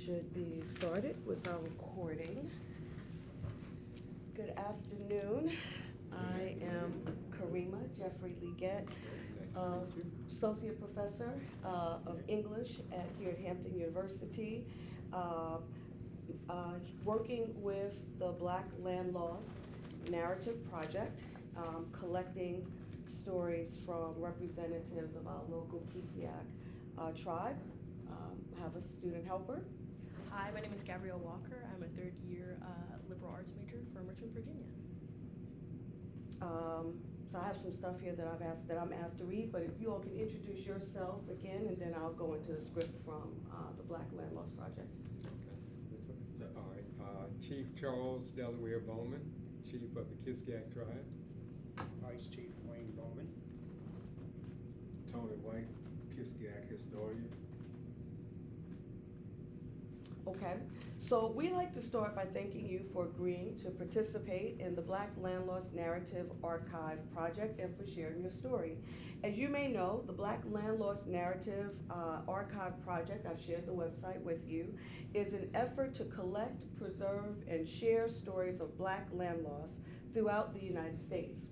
should be started with our recording. Good afternoon. I am Karima Jeffrey Leggett, Associate Professor of English here at Hampton University, working with the Black Land Loss Narrative Project, collecting stories from representatives of our local Kiskiack tribe. Have a student helper. Hi, my name is Gabrielle Walker. I'm a third year liberal arts major from Richmond, Virginia. So I have some stuff here that I'm asked to read, but if you all can introduce yourself again, and then I'll go into the script from the Black Land Loss Project. Okay. All right. Chief Charles Delaware Bowman, Chief of the Kiskiack tribe. Vice Chief Wayne Bowman. Tony White, Kiskiack historian. Okay, so we like to start by thanking you for agreeing to participate in the Black Land Loss Narrative Archive Project and for sharing your story. As you may know, the Black Land Loss Narrative Archive Project, I've shared the website with you, is an effort to collect, preserve, and share stories of Black land loss throughout the United States.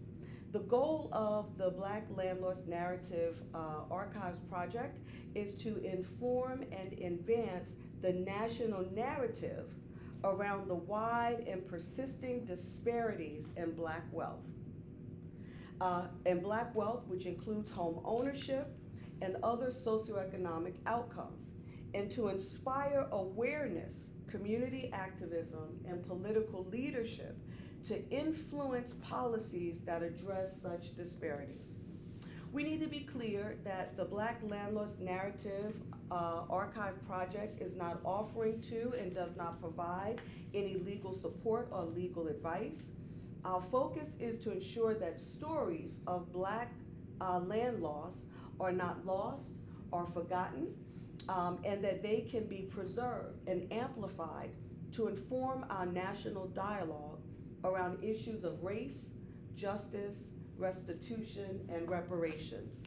The goal of the Black Land Loss Narrative Archives Project is to inform and advance the national narrative around the wide and persisting disparities in Black wealth. Which includes home ownership and other socioeconomic outcomes, and to inspire awareness, community activism, and political leadership to influence policies that address such disparities. We need to be clear that the Black Land Loss Narrative Archive Project is not offering to and does not provide any legal support or legal advice. Our focus is to ensure that stories of Black land loss are not lost or forgotten, and that they can be preserved and amplified to inform our national dialogue around issues of race, justice, restitution, and reparations.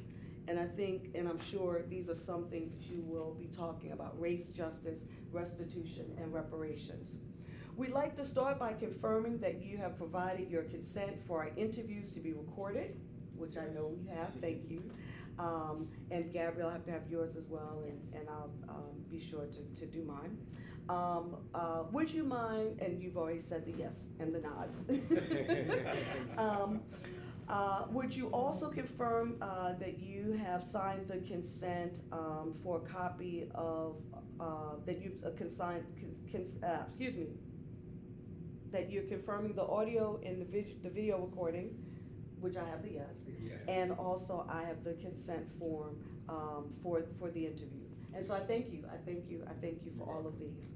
And I think, and I'm sure these are some things that you will be talking about: race, justice, restitution, and reparations. We'd like to start by confirming that you have provided your consent for our interviews to be recorded, which I know you have, thank you. And Gabrielle, I have to have yours as well, and I'll be sure to do mine. Would you mind, and you've already said the yes and the nods. Would you also confirm that you have signed the consent for a copy of, that you've that you're confirming the audio and the video recording, which I have the yes, and also I have the consent form for the interview. And so I thank you for all of these.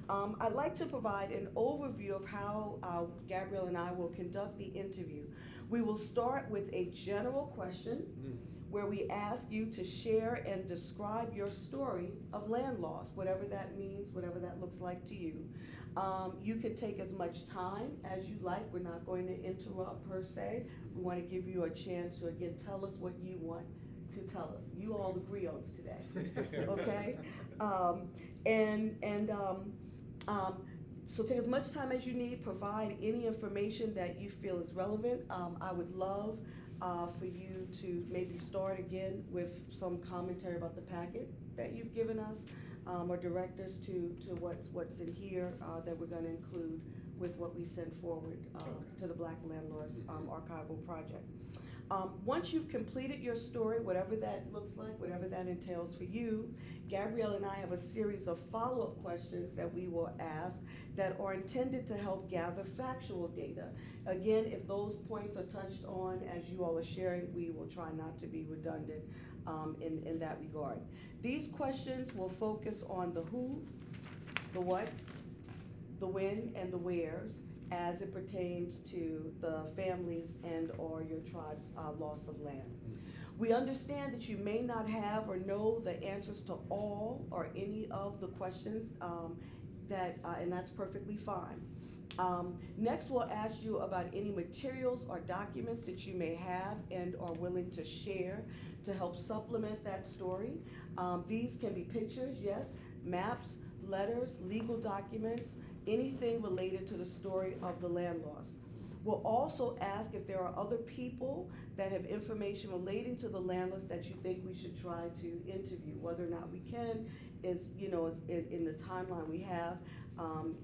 I'd like to provide an overview of how Gabrielle and I will conduct the interview. We will start with a general question where we ask you to share and describe your story of land loss, whatever that means, whatever that looks like to you. You can take as much time as you like. We're not going to interrupt per se. We want to give you a chance to, again, tell us what you want to tell us. You all the griots today, okay? So take as much time as you need, provide any information that you feel is relevant. I would love for you to maybe start again with some commentary about the packet that you've given us, or direct us to what's in here that we're going to include with what we send forward to the Black Land Loss Archival Project. Once you've completed your story, whatever that looks like, whatever that entails for you, Gabrielle and I have a series of follow-up questions that we will ask that are intended to help gather factual data. Again, if those points are touched on as you all are sharing, we will try not to be redundant in that regard. These questions will focus on the who, the what, the when, and the wheres, as it pertains to the families and or your tribe's loss of land. We understand that you may not have or know the answers to all or any of the questions, and that's perfectly fine. Next, we'll ask you about any materials or documents that you may have and are willing to share to help supplement that story. These can be pictures, yes, maps, letters, legal documents, anything related to the story of the land loss. We'll also ask if there are other people that have information relating to the land loss that you think we should try to interview. Whether or not we can is, in the timeline we have,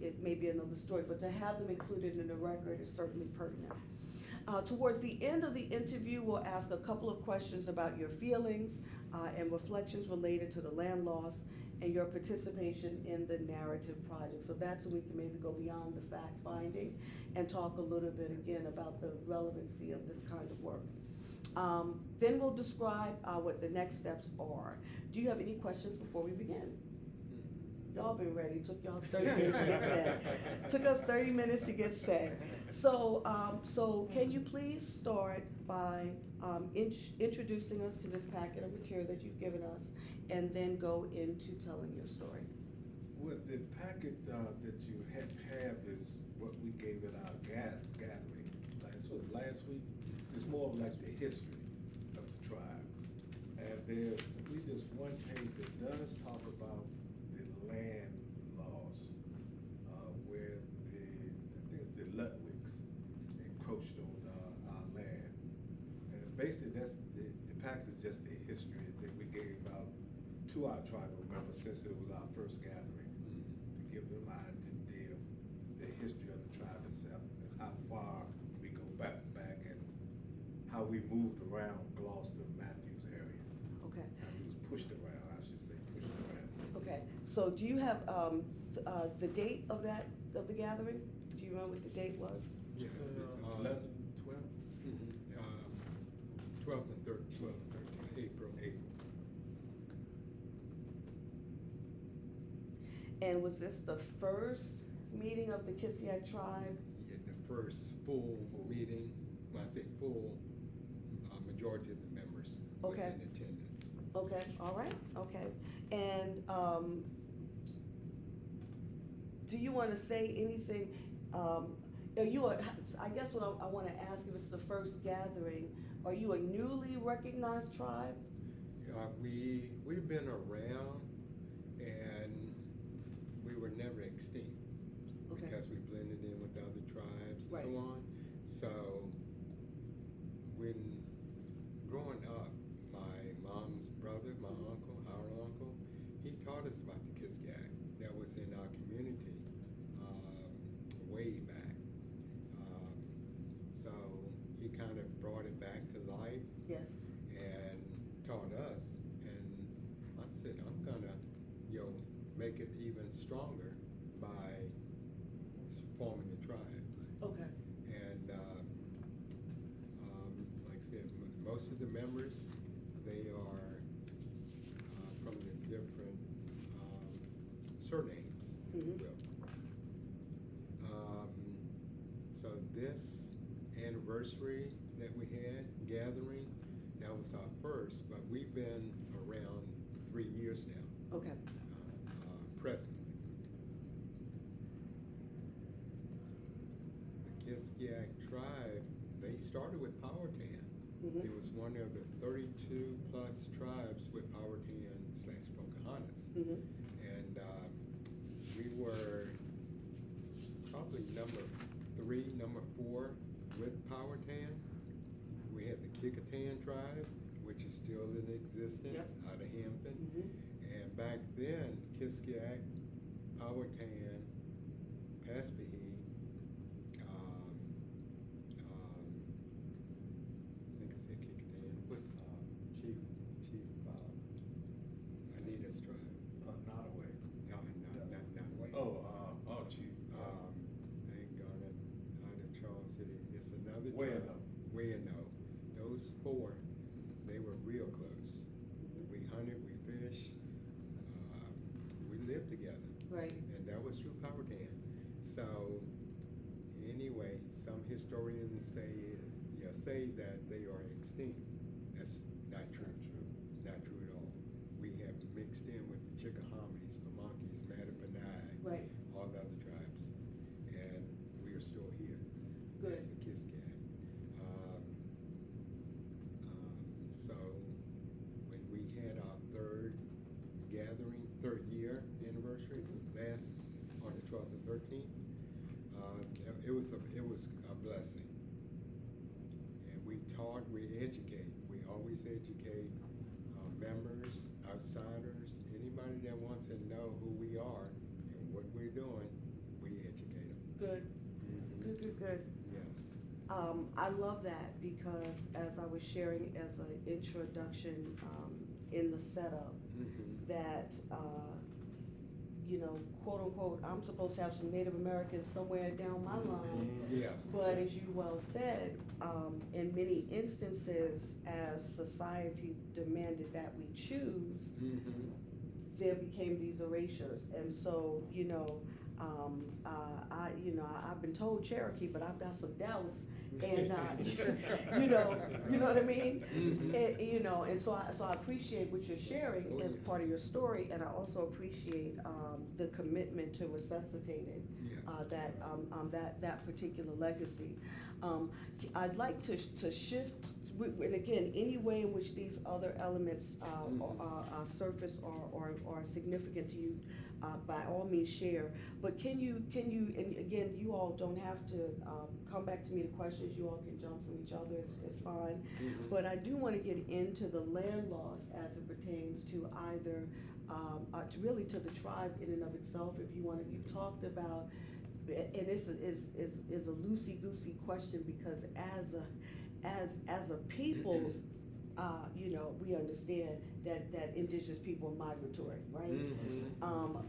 it may be another story, but to have them included in the record is certainly pertinent. Towards the end of the interview, we'll ask a couple of questions about your feelings and reflections related to the land loss and your participation in the narrative project. So that's when we can maybe go beyond the fact finding and talk a little bit again about the relevancy of this kind of work. Then we'll describe what the next steps are. Do you have any questions before we begin? Y'all been ready. Took y'all 30 minutes to get set. Took us 30 minutes to get set. So can you please start by introducing us to this packet of material that you've given us, and then go into telling your story. Well, the packet that you have is what we gave at our gathering. Last week. It's more of like the history of the tribe. And there's one page that does talk about the land laws, where I think the Ludwigs encroached on our land. And basically that's the packet is just the history that we gave out to our tribal members since it was our first gathering, to give them an idea of the history of the tribe itself and how far we go back and how we moved around Gloucester, Matthews area. Okay. How we was pushed around, I should say, pushed around. Okay. So do you have the date of the gathering? Do you remember what the date was? Yeah. 11, 12? 12th and 13th. April. And was this the first meeting of the Kiskiack tribe? In the first full meeting, when I say full, majority of the members was Okay. in attendance. Okay, all right, okay. And do you want to say anything? I guess what I want to ask, if it's the first gathering, are you a newly recognized tribe? We've been around, and we were never extinct, Okay. because we blended in with other tribes and Right. so on. So when growing up, my mom's brother, my uncle, our uncle, he taught us about the Kiskiack that was in our community way back. So he kind of brought it back to life Yes. and taught us, and I said, I'm gonna, make it even stronger by forming a tribe. Okay. And like I said, most of the members, they are from the different surnames, if you Mhm. will. So this anniversary that we had, gathering, that was our first, but we've been around 3 years now, Okay. presently. The Kiskiack tribe, they started with Powhatan. Mhm. It was one of the 32 plus tribes with Powhatan/Pocahontas. Mhm. And we were probably number 3, number 4 with Powhatan. We had the Kiskiack tribe, which is still in existence, Yep. out of Hampton. Mhm. And back then, Kiskiack, Powhatan, Paspahegh, I think I said Kiskiack, what's Chief Anita's tribe? Nottaway. No, not way. Chief. I ain't gone out of Charles City. It's another Wayano. tribe. Wayano. Those 4, they were real close. We hunted, we fished, we lived together. Right. And that was through Powhatan. So, anyway, some historians say that they are extinct. That's not true. Not true at all. We have mixed in with the Chickahominies, Pamunkeys, Mattaponi, Right. all the other tribes, and we are still here. Good. As the Kiskiack. So when we had our third year anniversary, 12th and 13th. It was a blessing. And we taught, we educate. We always educate members, outsiders, anybody that wants to know who we are and what we're doing, we educate them. Good, good. Yes. I love that because as I was sharing as an introduction in the setup, that, quote unquote, I'm supposed to have some Native Americans somewhere down my line. Yes. But as you well said, in many instances, as society demanded that we choose, there became these erasures. And so, I've been told Cherokee, but I've got some doubts. And, you know what I mean? And so I appreciate what you're sharing as part of your story, and I also appreciate the commitment to resuscitating that particular legacy. I'd like to shift, and again, any way in which these other elements surface or are significant to you, by all means share. But can you, and again, you all don't have to come back to me to questions, you all can jump from each other, it's fine. But I do want to get into the land loss as it pertains to either, really to the tribe in and of itself, if you want to, you've talked about, and this is a loosey-goosey question because as a people's, we understand that indigenous people are migratory, right?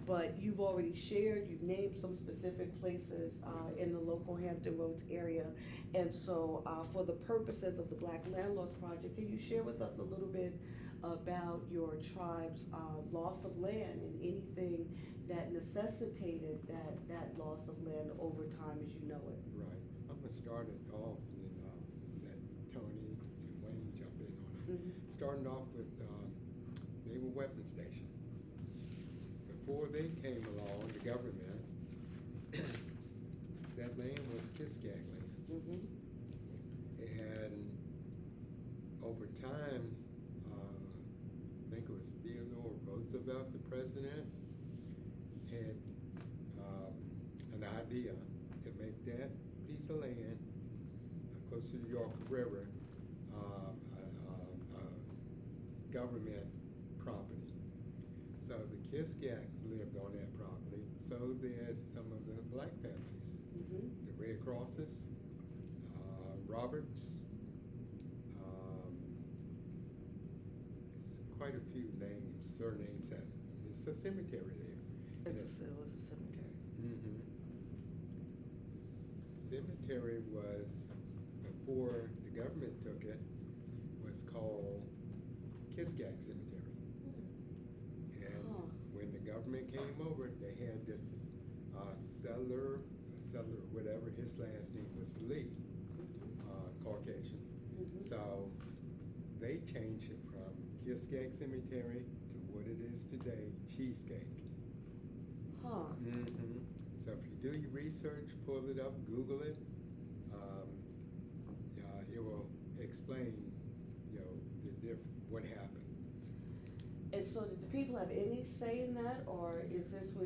But you've already shared, you've named some specific places in the local Hampton Roads area. And so for the purposes of the Black Land Loss Project, can you share with us a little bit about your tribe's loss of land and anything that necessitated that loss of land over time as you know it? Right. I'm gonna start it off and let Tony and Wayne jump in on it. Starting off with Naval Weapons Station. Before they came along, the government, that land was Kiskiack land. And over time, I think it was Theodore Roosevelt, the president, had an idea to make that piece of land close to the York River government property. So the Kiskiack lived on that property, so did some of the black families. The Red Crosses, Roberts, quite a few names, surnames that, it's a cemetery there. It was a cemetery. Cemetery was, before the government took it, was called Kiskiack Cemetery. And when the government came over, they had this settler, whatever, his last name was Lee, Caucasian. So they changed it from Kiskiack Cemetery to what it is today, Cheesecake. So if you do your research, pull it up, Google it, it will explain, what happened. And so did the people have any say in that, or is this the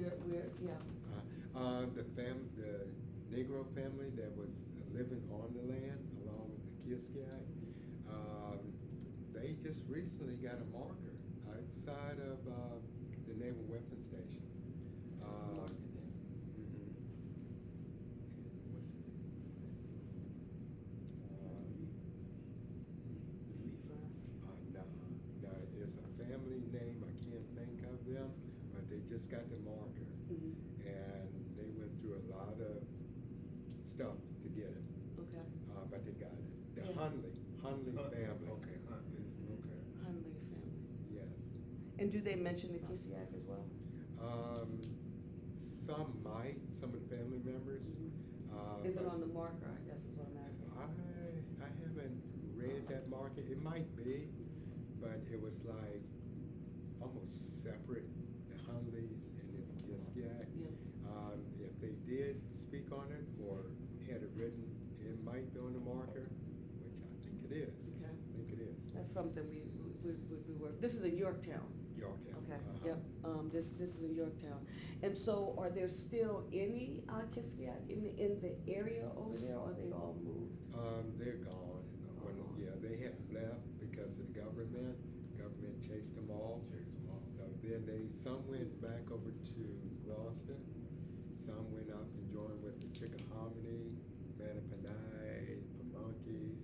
Negro family that was living on the land along with the Kiskiack, they just recently got a marker outside of the Naval Weapons Station. What's the name? No, it's a family name. I can't think of them, but they just got the marker, and they went through a lot of stuff to get it. Okay. But they got it. The Hunley family. Okay, Hunley. Okay. Hunley family. Yes. And do they mention the Kiskiack as well? Some of the family members. Is it on the marker? I guess is what I'm asking. I haven't read that market. It might be, but it was like almost separate, the Hunleys and then the Kiskiack. If they did speak on it or had it written, it might be on the marker, which I think it is. Okay. I think it is. That's something we work. This is in Yorktown. Yorktown. Okay, Uh-huh. yep, this is in Yorktown. And so are there still any, Kiskiack in the area over there, or are they all moved? They're gone. When, Oh. yeah, they have left because of the government. Government chased them all. So then some went back over to Gloucester. Some went up and joined with the Chickahominy, Mattaponi, Pamunkeys,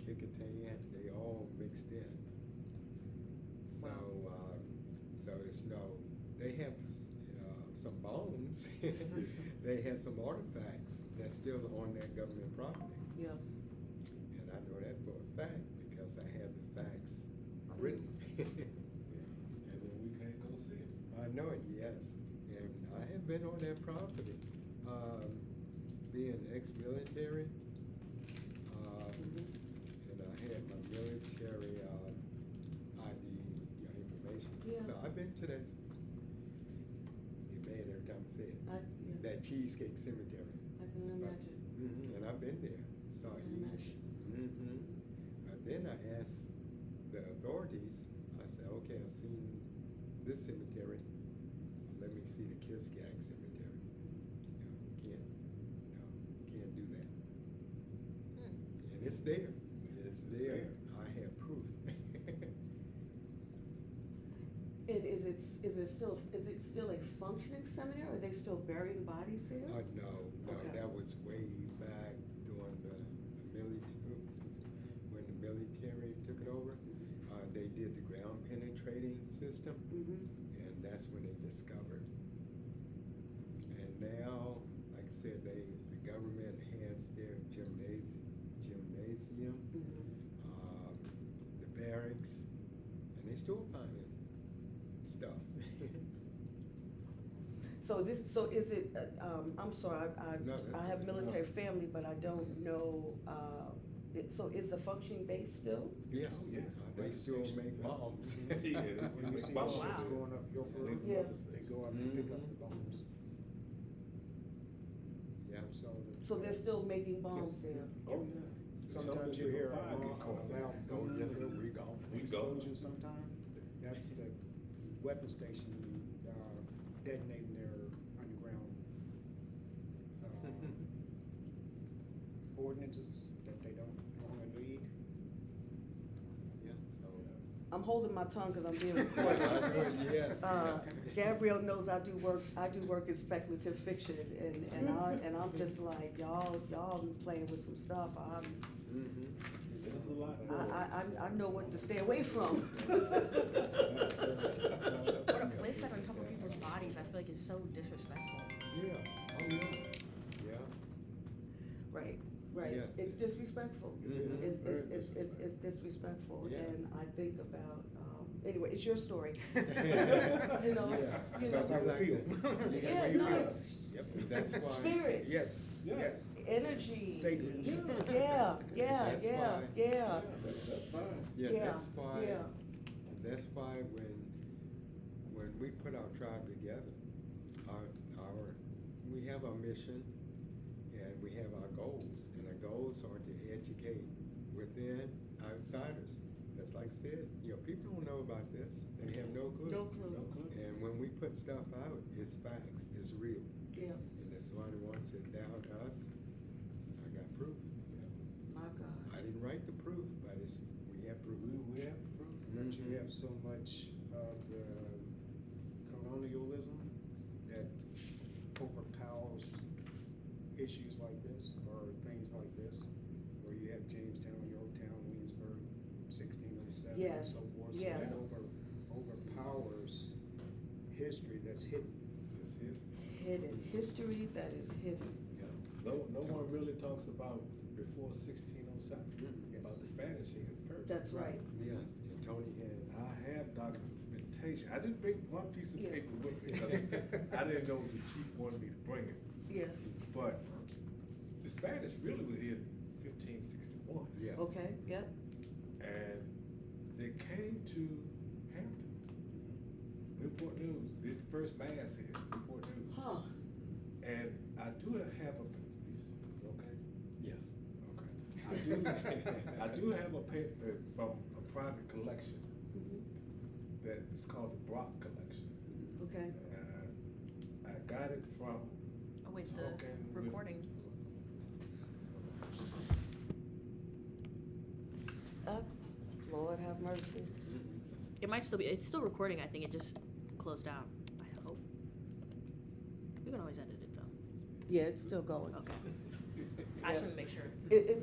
Kickitan. They all mixed in. So, so it's no, they have some bones. They have some artifacts that's still on that government property. Yeah, And I know that for a fact because I have the facts written. And then we can't go see it. I know it, yes. And I have been on that property. Being ex-military, and I had my military ID information. Yeah. So I've been to that, get mad every time I say it, yeah, that Cheesecake Cemetery. I can imagine. And I've been there, saw I can each. imagine. But then I asked the authorities, I said, okay, I've seen this cemetery, let me see the Kiskiack Cemetery. No, can't do that. And it's there, it's there, I have proof. And is it still a functioning seminary, or are they still burying bodies here? No, Okay. that was way back during the military, when the military took it over. They did the ground penetrating system, and that's when they discovered. And now, like I said, the government has their gymnasium, the barracks, and they still finding stuff. So is it, I'm sorry, No, that's I have okay. military family, but I don't know, so is the functioning base still? Yes, Yes. they still make bombs. Yeah, When you see Wow. the ships going up your road, Yeah. they go up and pick up the bombs. Yeah. So they're still making bombs Yes. there? Oh, yeah. Sometimes you hear a Fire get loud caught. boom, Yes, or we go. We go. explosion sometime. That's the weapon station detonating their underground ordinances that they don't longer need. Yeah, so. I'm holding my tongue because I'm being recorded. Yes. Gabrielle knows I do work in speculative fiction, and I'm just like, y'all playing with some stuff. There's a lot more. I know what to stay away from. But to place that on top of people's bodies, I feel like is so disrespectful. Yeah, oh, yeah, yeah. Right. Yes. It's disrespectful. Mhm. It's disrespectful, Yes. and I think about, anyway, it's your story. Yeah. You know, Yeah. you That's know. how we feel. Yeah, you no. feel. Yep, that's why. Spirits. Yes, Yes. Energy. Sacred. Yeah, That's yeah, why. That's fine. Yeah, Yeah, that's why, yeah. that's why when we put our tribe together, we have our mission and we have our goals, and our goals are to educate within outsiders. That's like I said, people don't know about this, they have no clue. No clue. No clue. And when we put stuff out, it's facts, it's real. Yeah, And if somebody wants to doubt us, I got proof. my God. I didn't write the proof, but we have proof. We have to prove. But you have so much of the colonialism that overpowers issues like this, or things like this, where you have Jamestown, Yorktown, Williamsburg, 1607, and Yes, so forth. yes. So that overpowers history that's hidden. That's it. Hidden, history that is hidden. Yeah. No one really talks about before 1607, about the Spanish here first. That's right. Yes, and Tony has. I have documentation. I didn't bring one piece of Yeah. paper with me because I didn't know the chief wanted me to bring it. Yeah, But the Spanish really were here in 1561. Yes. okay, yep. And they came to Hampton. Newport News, did the first mass here, Newport News. Huh, And I do have a, okay? Yes. Okay. I do have a paper from a private collection mhm, that that is called the Brock Collection. Okay. I got it from Oh wait, talking the with- recording. Lord have mercy. It might still be. It's still recording. I think it just closed out. I hope. We can always edit it though. Yeah, it's still going. Okay. I just want to make sure.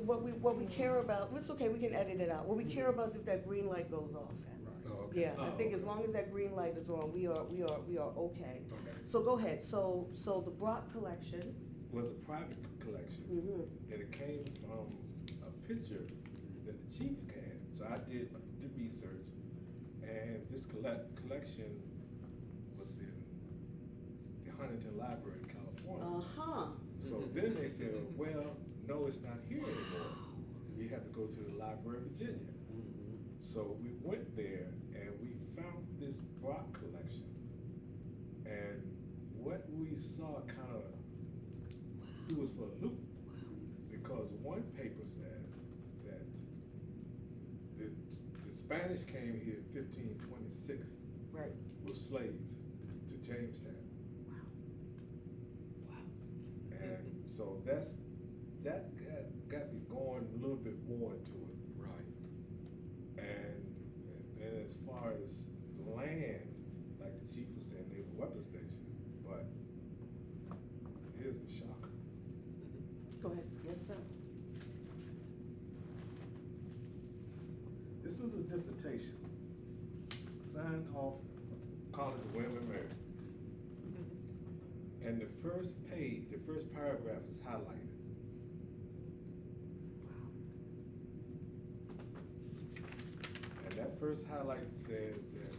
What we care about, it's okay, we can edit it out. What we care about is if that green light goes off. Oh, okay. Yeah, I think as okay. long as that green light is on, we are okay. Okay. So go ahead, so the Brock collection, Was a private collection, and it came from a picture that the chief had. So I did the research, and this collection was in the Huntington Library in California. uh-huh. So then they said, well, no, it's not here anymore. You have to go to the Library of Virginia. So we went there and we found this Brock collection. And what we saw kind of threw us for a loop. Because one paper says that the Spanish came here in 1526 Right. with slaves to Jamestown. And so that got me going a little bit more into it. Right. And as far as land, like the chief was saying, they were weapon station, but here's the shocker. Go ahead, yes, sir. This is a dissertation signed off College of William and Mary. And the first page, the first paragraph is highlighted. And that first highlight says that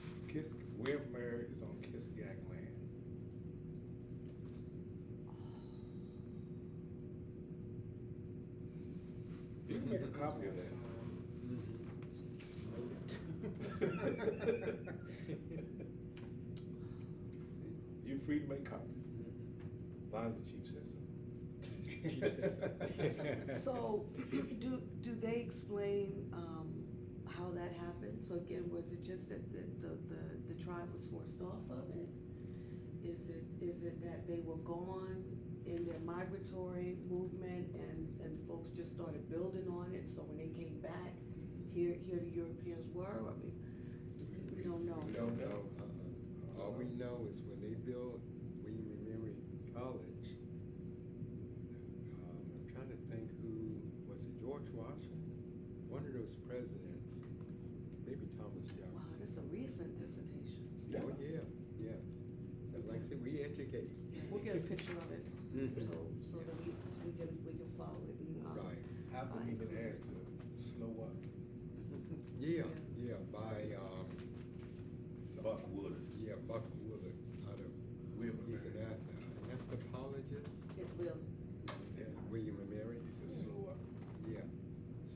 William and Mary is on Kiskiack land. You can make a copy of that. You're free to make copies. As long as the chief says so. So, do they explain, how that happened? So again, was it just that the tribe was forced off of it? Is it that they were gone in their migratory movement and folks just started building on it, so when they came back, here the Europeans were? I mean, we don't know. We don't know. All we know is when they built William and Mary College, I'm trying to think who, was it George Washington? One of those presidents, maybe Thomas Wow, Jefferson. that's a recent dissertation. Yeah. Oh, yes, yes. So like I said, we educate. We'll get a picture of it, Mhm. so that we can follow it. And, Right. I've been even asked to slow up. Yeah, by, Buck Woodard. yeah, Buck Woodard, out of, William and he's an Mary. anthropologist, It will. Yeah. William and Mary. He said slow up. Yeah,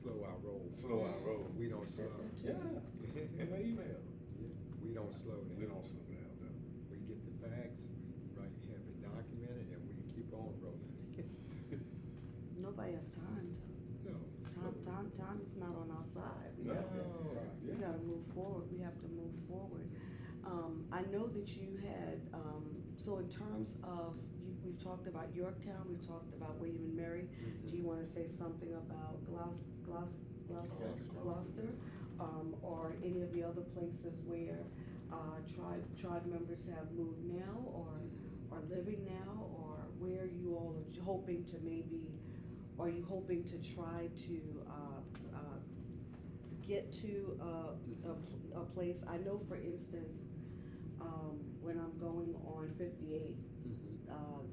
slow our roll. Slow our roll. We don't Said slow. that too. Yeah. In my email. Yeah, we don't slow down. We don't slow down, no. We get the facts, we have it documented, and we keep on rolling. Nobody has time to. No. Time is not on our side. We No. gotta move forward. We have to move forward. I know that you had, so in terms of, we've talked about Yorktown, we've talked about William and Mary. Do you wanna say something about Gloucester? Or any of the other places where, tribe members have moved now, or are living now, or where you all are hoping to maybe, are you hoping to try to, get to a place? I know, for instance, when I'm going on 58,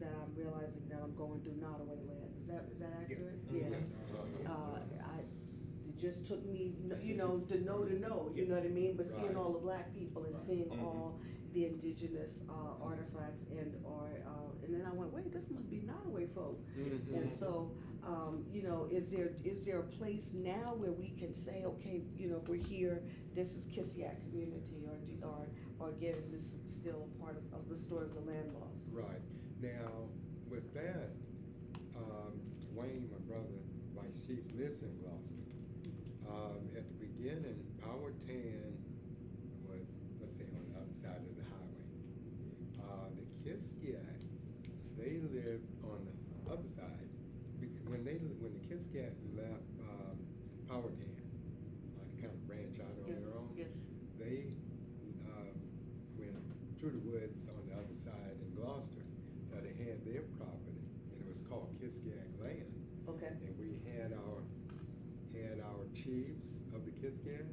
that I'm realizing that I'm going through Nottaway land. Is that accurate? Yes. It just took me, you know, to know, you know what I mean? But seeing Right. all the black people and seeing all the indigenous artifacts and then I went, wait, this must be Nottaway folk. And so, you know, is there a place now where we can say, okay, you know, if we're here, this is Kiskiack community, or again, is this still part of the story of the land loss? Right. Now, with that, Wayne, my brother, Vice Chief, lives in Gloucester. At the beginning, our tan was, let's say, on Kiskiack left Powhatan, to kind of branch out on Yes, their own. yes. They went through the woods on the other side in Gloucester, so they had their property, and it was called Kiskiack land. Okay. And we had our chiefs of the Kiskiack.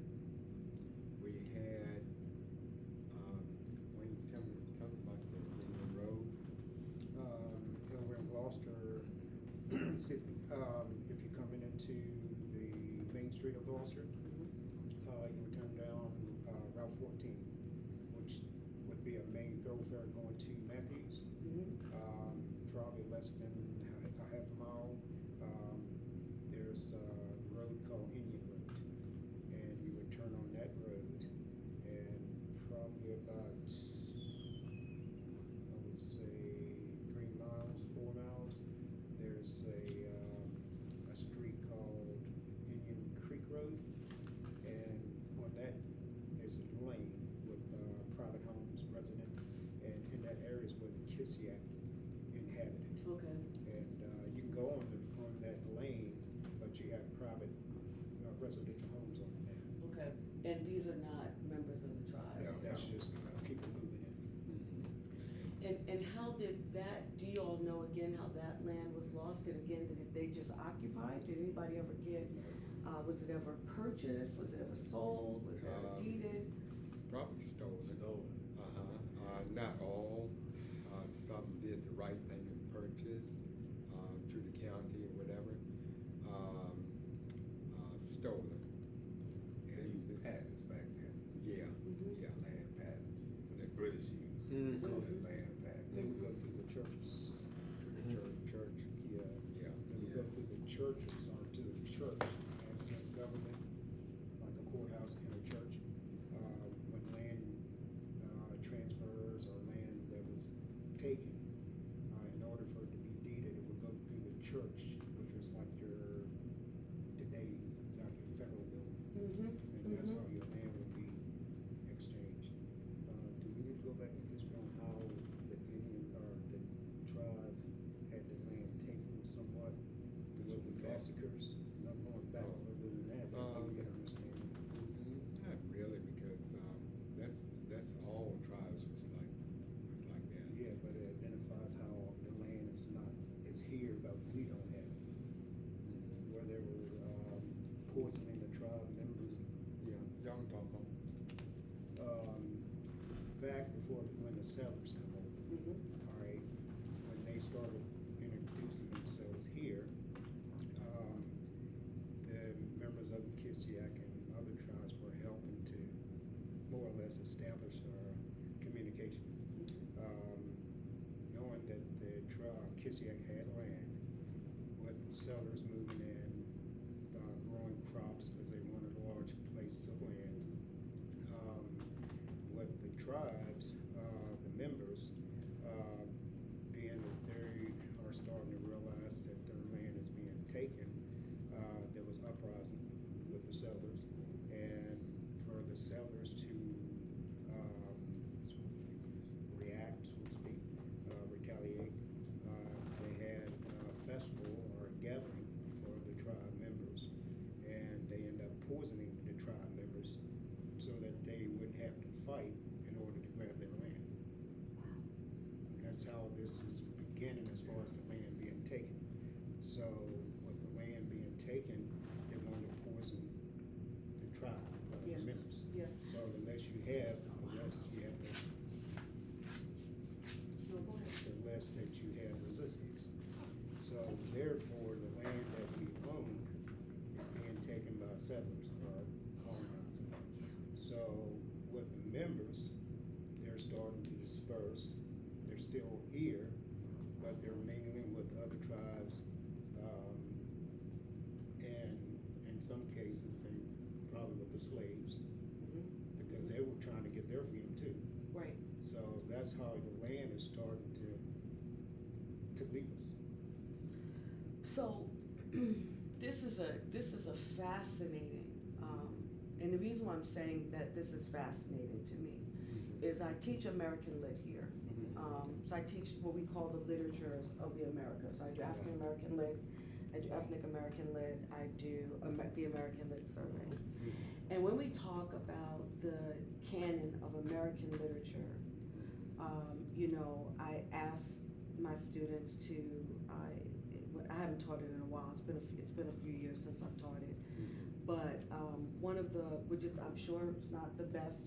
We had Wayne, tell me about the road. Over in Gloucester, excuse me, if you're coming into the main street of Gloucester, you would turn down Route 14, which would be a main thoroughfare going to Matthews. Probably less than a half a mile. There's a road called Indian Road, and you would turn on that road, and probably about, I would say, 3 miles, 4 miles, there's a street called Indian Creek Road, and on that is a lane with private homes, resident, and in that area is where the Kiskiack inhabited. Okay. And you can go on that lane, but you have private residential homes on there. Okay. And these are not members of the tribe? No. That's just people moving in. And how did that, do you all know again how that land was lost? And again, did they just occupy? Did anybody ever get, was it ever purchased? Was it ever sold? Was it ever deeded? Probably stolen. Stolen. Not all. Some did the right thing and purchased through the county or whatever. Stolen. They used patents back then. Yeah. Mhm. Yeah. Land patents, when the British used. Mhm. Call it land They patents. would go through the churches, church, yeah. Yeah. They would go through the churches or to the church as a government, like a courthouse and a church. When land transfers or land that was taken, in order for it to be deeded, it would go through the church, which was like your, today, like your federal building. And that's how your land would be exchanged. Do we need to go back and history on how the Indian or the tribe had the land taken somewhat with the massacres? Not going back further than that, but we get understanding. Not really, because that's all tribes was like that. Yeah, but it identifies how the land is here, but we don't have it. Where they were poisoning the tribe members. Yeah, y'all talk about. Back before, when the settlers come over, all right, when they started introducing themselves here, the members of the Kiskiack and other tribes were helping to more or less establish communication. Knowing that the tribe, Kiskiack had land, with the settlers moving in, growing crops because they wanted large places of land. With the tribes, the members, being that they are starting to realize that their land is being taken, there was uprising with the settlers, and for the settlers to react, so to speak, retaliate, they had a festival or a gathering for the tribe members, and they ended up poisoning the tribe members so that they wouldn't have to fight in order to grab their land. That's how this is beginning as far as the land being taken. So with the land being taken, they wanted to poison the tribe, the Yeah. members. Yeah. So the less you have, the less you have to, No, go ahead. the less that you have resistance. So therefore, the land that we own is being taken by settlers or colonizers. So with the members, they're starting to disperse. They're still here, but they're mingling with other tribes. And in some cases, they probably with the slaves, because they were trying to get their freedom too. Right. So that's how the land is starting to leave us. So, this is a fascinating, and the reason why I'm saying that this is fascinating to me is I teach American Lit here. So I teach what we call the literatures of the Americas. I do African American Lit, I do ethnic American lit, I do the American Lit Survey. Mhm. And when we talk about the canon of American literature, you know, I ask my students to, I haven't taught it in a while, it's been a few years since I've taught it. But one of the, I'm sure it's not the best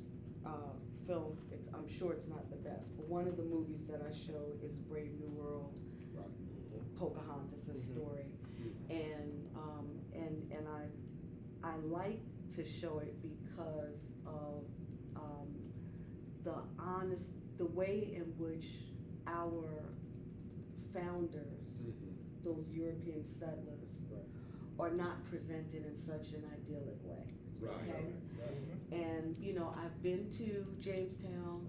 film, I'm sure it's not the best, but one of the movies that I show is Brave New World, Right. Pocahontas' story. And I like to show it because of the way in which our founders, those European settlers, Right. are not presented in such an idyllic way. Right. Okay? And, you know, I've been to Jamestown,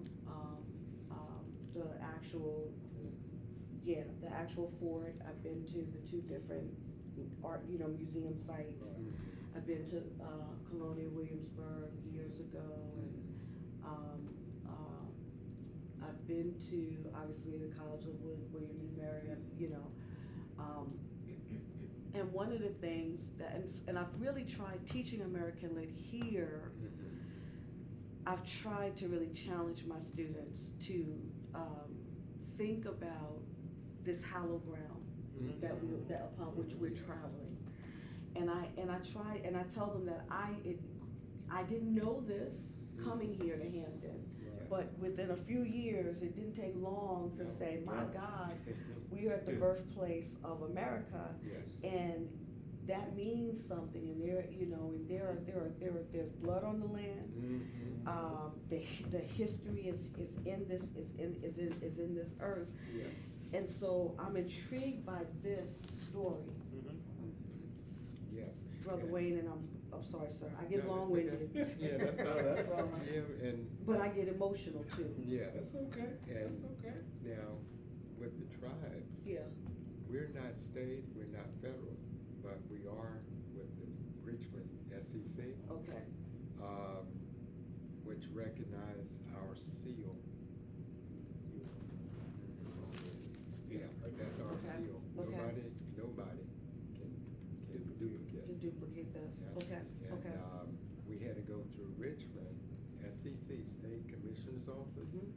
the actual fort. I've been to the two different art, museum sites. I've been to Colonial Williamsburg years ago, and I've been to, obviously, the College of William and Mary, and one of the things that, and I've really tried teaching American Lit here, I've tried to really challenge my students to think about this hollow ground that upon which we're traveling. And I tell them that I didn't know this coming here to Hampton, but within a few years, it didn't take long to say, my God, we are at the birthplace of America, Yes. and that means something. And there's blood on the land. The history is in this earth. Yes. And so I'm intrigued by this story, Yes. Brother And- Wayne, and I'm sorry, sir, I get No, long-winded. that's okay. Yeah, that's all right. Yeah, and But I get emotional too. yes. That's okay, And that's okay. now, with the tribes, Yeah, we're not state, we're not federal, but we are with the Richmond SEC, okay, which recognize our seal. Yeah, that's our Okay. seal. Okay. Nobody can duplicate. to duplicate this, Yeah. okay, And, okay. we had to go through Richmond, SEC, State Commissioner's Office, Mhm.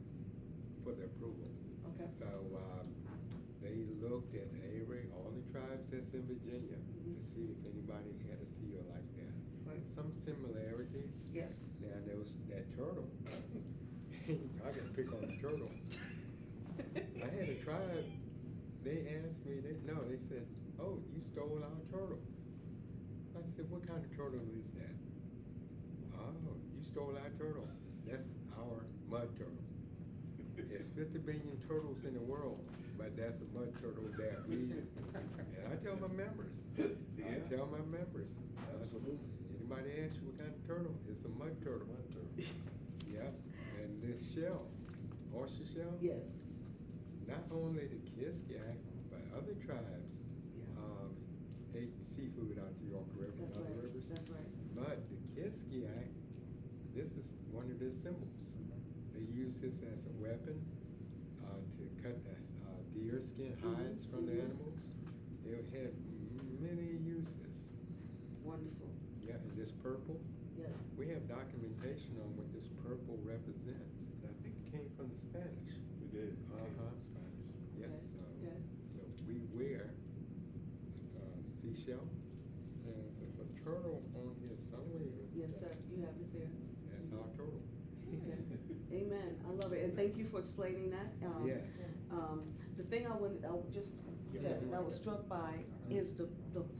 for the approval. Okay. So, they looked at all the tribes that's in Virginia to see if anybody had a seal like that. Right. Some similarities. Yes. Now, there was that turtle. I gotta pick on the turtle. I had a tribe, they asked me, they said, oh, you stole our turtle. I said, what kind of turtle is that? Oh, you stole our turtle. That's our mud turtle. There's 50 billion turtles in the world, but that's a mud turtle that we, and I tell my members, Absolutely. anybody asks you what kind of turtle, it's a mud turtle. Mud turtle. Yep, and this shell, oyster shell, Yes, not only the Kiskiack, but other tribes, ate seafood out the York River and that's other right, rivers. that's right. But the Kiskiack, this is one of their symbols. They use this as a weapon to cut the deer skin hides from the animals. It had many uses. Wonderful, Yeah, and this purple, yes. we have documentation on what this purple represents. And I think it came from the Spanish. We did. Uh-huh. Spanish. Yes, Okay, okay. so we wear seashell, and there's a turtle on here somewhere. Yes, sir, you have it there. That's our turtle. Okay. Amen, I love it, and thank you for explaining that. Yes. The thing I was struck by is the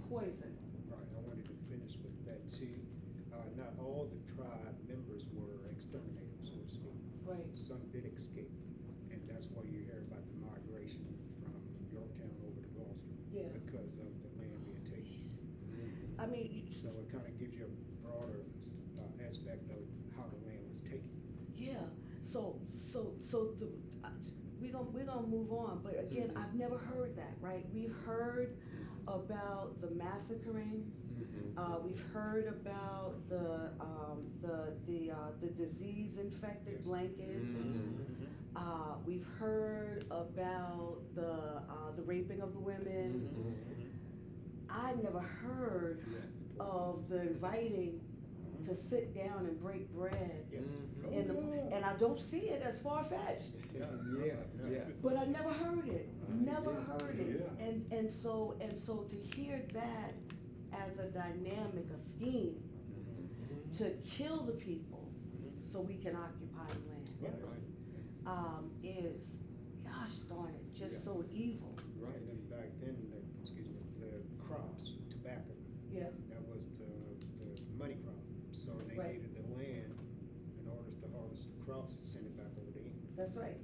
poison. Right, I wanted to finish with that too. Not all the tribe members were exterminated, so to speak. Right. Some did escape, and that's why you hear about the migration from Yorktown over to Gloucester. Yeah. Because of the land being taken. I mean, So it kind of gives you a broader aspect of how the land was taken. yeah, so we're gonna move on, but again, I've never heard that, right? We've heard about the massacring, we've heard about the disease-infected Yes. blankets. We've heard about the raping of the women. I never heard Yeah. of the inviting to sit down and break bread. Yes. Mhm. In the, and I don't see it as far-fetched, Yes. but I never heard it, never Yeah. heard it. Yeah. And so to hear that as a dynamic, a scheme Mhm. to kill the people so we can occupy land, Right. is, gosh darn it, just Yeah. so evil. Right. And then back then, the crops, tobacco, Yeah, that was the money crop. So they Right. needed the land in order to harvest the crops and send it back over to England. that's right,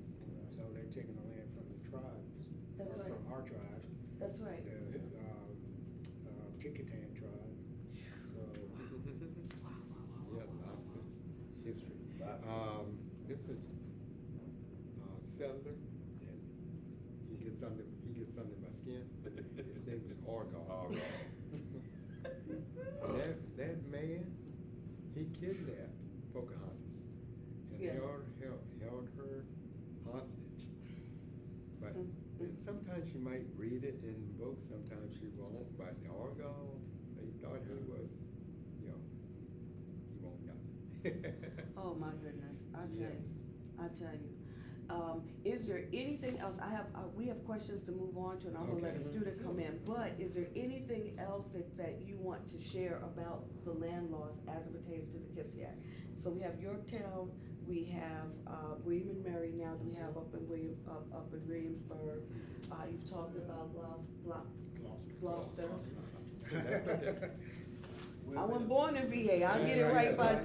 So they're taking the land from the tribes, That's or right. from our tribe, that's right. the Kiskiack tribe. So Yeah, lots of history. Lots. This is settler, and he gets under my skin. His name is Argyle. That man, he kidnapped Pocahontas and Yes. held her hostage. But Mm. and sometimes you might read it in books, sometimes you won't. But Argyle, they thought he was, he won't die. Oh my goodness, I tell you, Yes. I tell you. Is there anything else, we have questions to move on to, and I'm gonna let a Okay. student come in, but is there anything else that you want to share about the land laws as it pertains to the Kiskiack? So we have Yorktown, we have, William and Mary now that we have up in Williamsburg. You've talked about Gloucester. That's okay. I wasn't born in VA, I'll get it right by,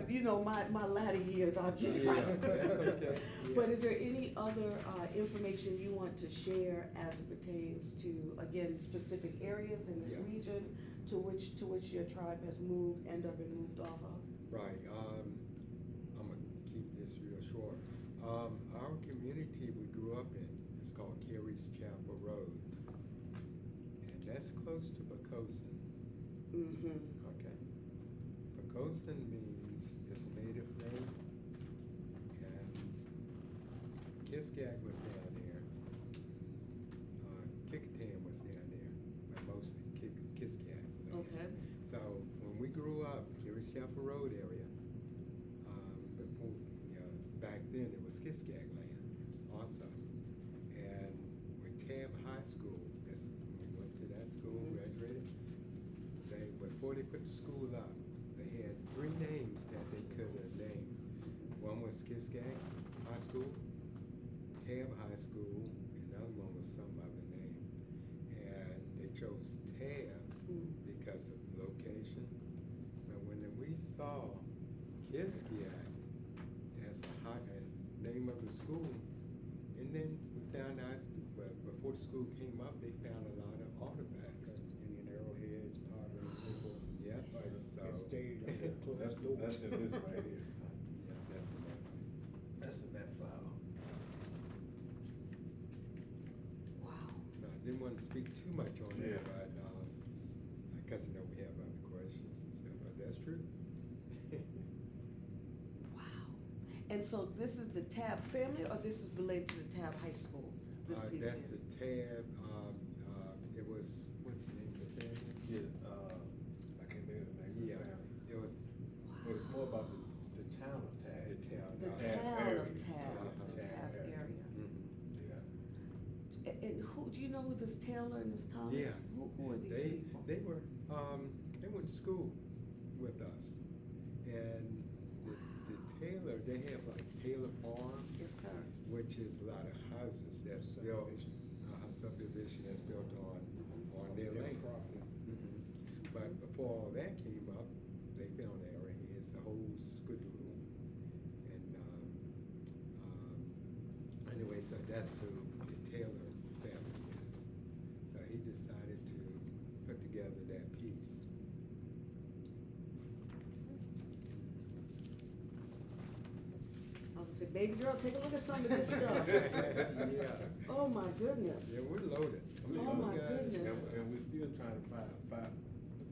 my latter years, I'll get it Yeah, right. that's okay. But is there any other, information you want to share as it pertains to, again, specific areas in this Yes. region to which your tribe has moved and or been moved off of? Right, I'm gonna keep this real short. Our community we grew up in is called Carey's Chapel Road. And that's close to Pocosin, Mm-hmm, okay? Pocosin means it's a native name. And Kiskiack was down there. Kickatam was down there, but mostly Kiskiack. okay, So when we grew up, Carey's Chapel Road area, before, back then it was Kiskiack land also. And when Tab High School, we went to that school, graduated, before they put the school up, they had 3 names that they could have named. One was Kiskiack High School, Tab High School, and the other one was some other name. And they chose Tab because of location. But when we saw Kiskiack as a name of the school, and then we found out, well, before the school came up, they found a lot of artifacts. Indian arrowheads, pottery, and so forth. Yep, Like, so. it stayed under closed That's doors. in this right here. Yeah, that's the one. That's in that file. wow. So I didn't want to speak too much on it, Yeah. but, because I know we have other questions and stuff, but that's true. Wow. And so this is the Tab family, or this is related to the Tab High School? This piece That's here? the Tab, it was, what's the name of the family? Yeah, I can't think of the name of the Yeah, family. it was But it's more about the town of Tag. the town. The Tab town area. of Tab, Uh-huh. Tab area. Mhm. Yeah. And who, do you know who this Taylor and this Thomas? Yes. Who are these people? They were, they went to school with us. And the Taylor, they have like Taylor Farms. Yes, sir. Which is a lot of houses that's built, subdivision that's built on their Their land. property. Mhm. But before all that came up, they found areas, the whole skadoodle. And, anyway, so that's who the Taylor family is. So he decided to put together that piece. I would say, baby girl, take a look at some of this stuff. Yeah. Oh, my goodness. Yeah, we're loaded. Oh, my goodness. And we're still trying to find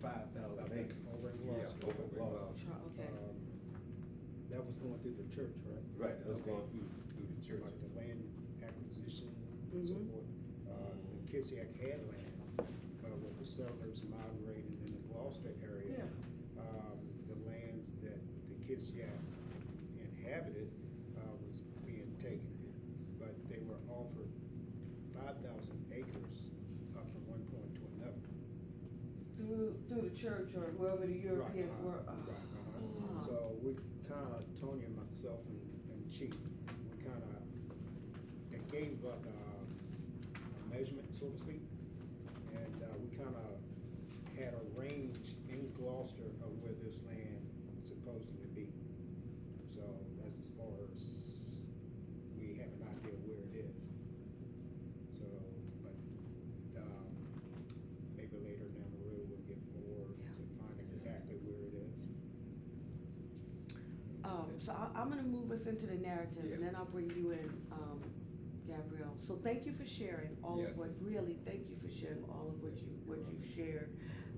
5,000 acres. Over in Yeah, Gloucester. over in Gloucester. Okay. That was going through the church, right? Right, that was Okay. going through the church. Like the land acquisition and so Mhm. forth. The Kiskiack had land, but with the settlers migrating in the Gloucester area, Yeah. the lands that the Kiskiack inhabited, was being taken. But they were offered 5,000 acres up from one point to another. Through the church or wherever the Europeans were. Right. So we kinda, Tony and myself and Chief, we kinda, they gave like a measurement, so to speak. And, we kinda had a range in Gloucester of where this land supposedly be. So that's as far as we have an idea where it is. So, but, maybe later down the road we'll get more to find exactly where it is. So I'm gonna move us into the narrative, and then I'll bring you in, Gabrielle. So thank you for sharing all Yes. of what, really, thank you for sharing all of what you shared.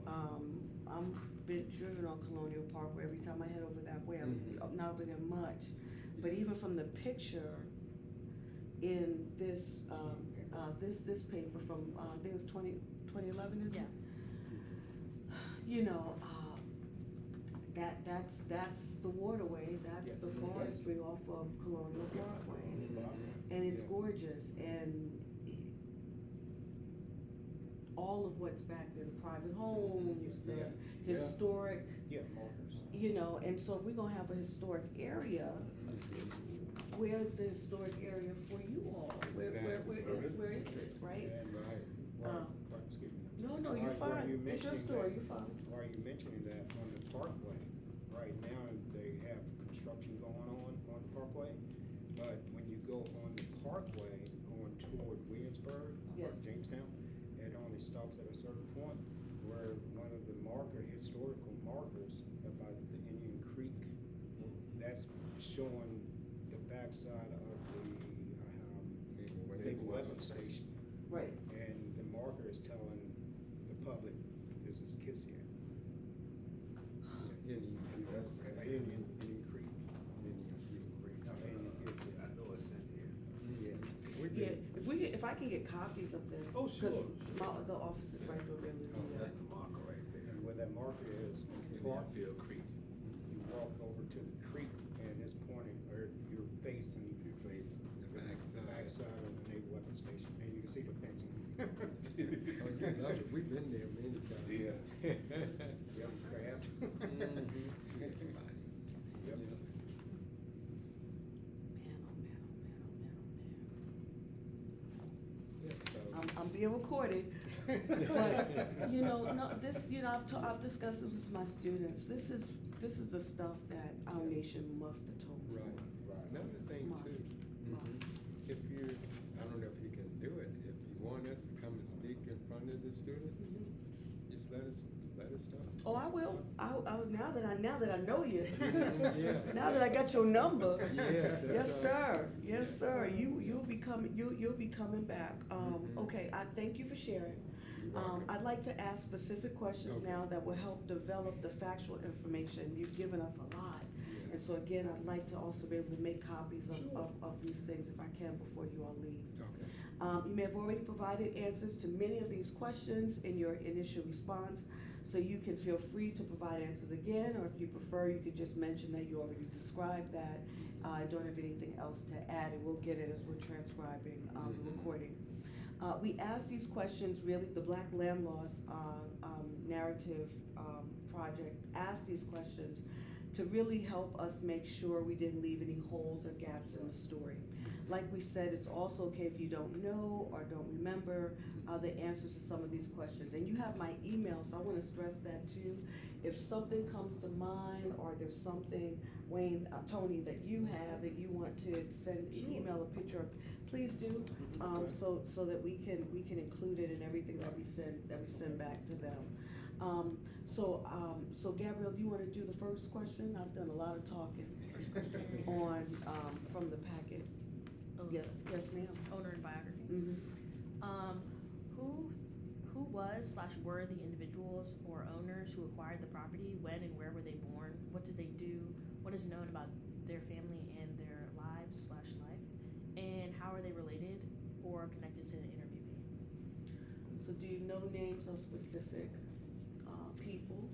I'm been driven on Colonial Parkway every time I head over that way. I'm not over there much, but even from the picture in this, this paper from, I think it was 2011, isn't it? Yeah. You know, that's the waterway, that's Yes. the forestry off of Colonial Parkway. And it's Yes. gorgeous, and all of what's back there, the private homes, the Yes. historic, Yeah, markers. you know, and so if we're gonna have a historic area, where's the historic area for you all? Where is it, right? And, Right. excuse me. No, you're While fine, you're it's your mentioning story, that- you're fine. While you're mentioning that, on the Parkway, right now, they have construction going on the Parkway. But when you go on the Parkway, going toward Williamsburg, or Yes. Jamestown, it only stops at a certain point where one of the historical markers about the Indian Creek, that's showing the backside of the, Naval Weapons Station. Right, And the marker is telling the public, this is Kiskiack. Indian. That's Indian Creek. No, Indian Creek. I know it's in here. yeah, if I can get copies of this. Oh, sure. 'Cause the office is right over there. Oh, that's the marker right there. And where that marker is, In you walk, Field Creek. you walk over to the creek and it's pointing, or you're facing You're facing. The the backside of the Naval Weapons Station, and you can see the fencing. Oh, you love it, we've been there many times. Yeah. Yep, crab. Yep. Man, oh man, oh man, oh man, oh man. Yeah, so- I'm being recorded, but, you know, no, this, you know, I've discussed it with my students. This is the stuff that our nation must atone for. Right, right. Another thing Must, too, must. if you, I don't know if you can do it, if you want us to come and speak in front of the students, just let us know. Oh, I will. Now that I know you. Yeah. Now that I got your number. Yes, that's Yes, right. sir. Yes, sir. You'll be coming back. Mhm. Okay, I thank you for sharing. You're welcome. I'd like to ask specific questions Okay. now that will help develop the factual information. You've given us a lot. Yeah. And so again, I'd like to also be able to make copies Sure. of these things if I can before you all leave. Okay. You may have already provided answers to many of these questions in your initial response, so you can feel free to provide answers again, or if you prefer, you could just mention that you already described that. I don't have anything else to add, and we'll get it as we're transcribing the recording. We asked these questions, really, the Black Land Loss Narrative Project asked these questions to really help us make sure we didn't leave any holes or gaps in the story. Like we said, it's also okay if you don't know or don't remember the answers to some of these questions. And you have my email, so I want to stress that too. If something comes to mind, or there's something, Wayne, Tony, that you have that you want to send, email a picture of, please do, so that we can include it in everything that we send back to them. So Gabrielle, do you want to do the first question? I've done a lot of talking on, from the packet. Owner. Yes, ma'am. Owner and biography. Mhm. Who was/were the individuals or owners who acquired the property? When and where were they born? What did they do? What is known about their family and their lives/life? And how are they related or connected to the interviewee? So do you know names of specific, people?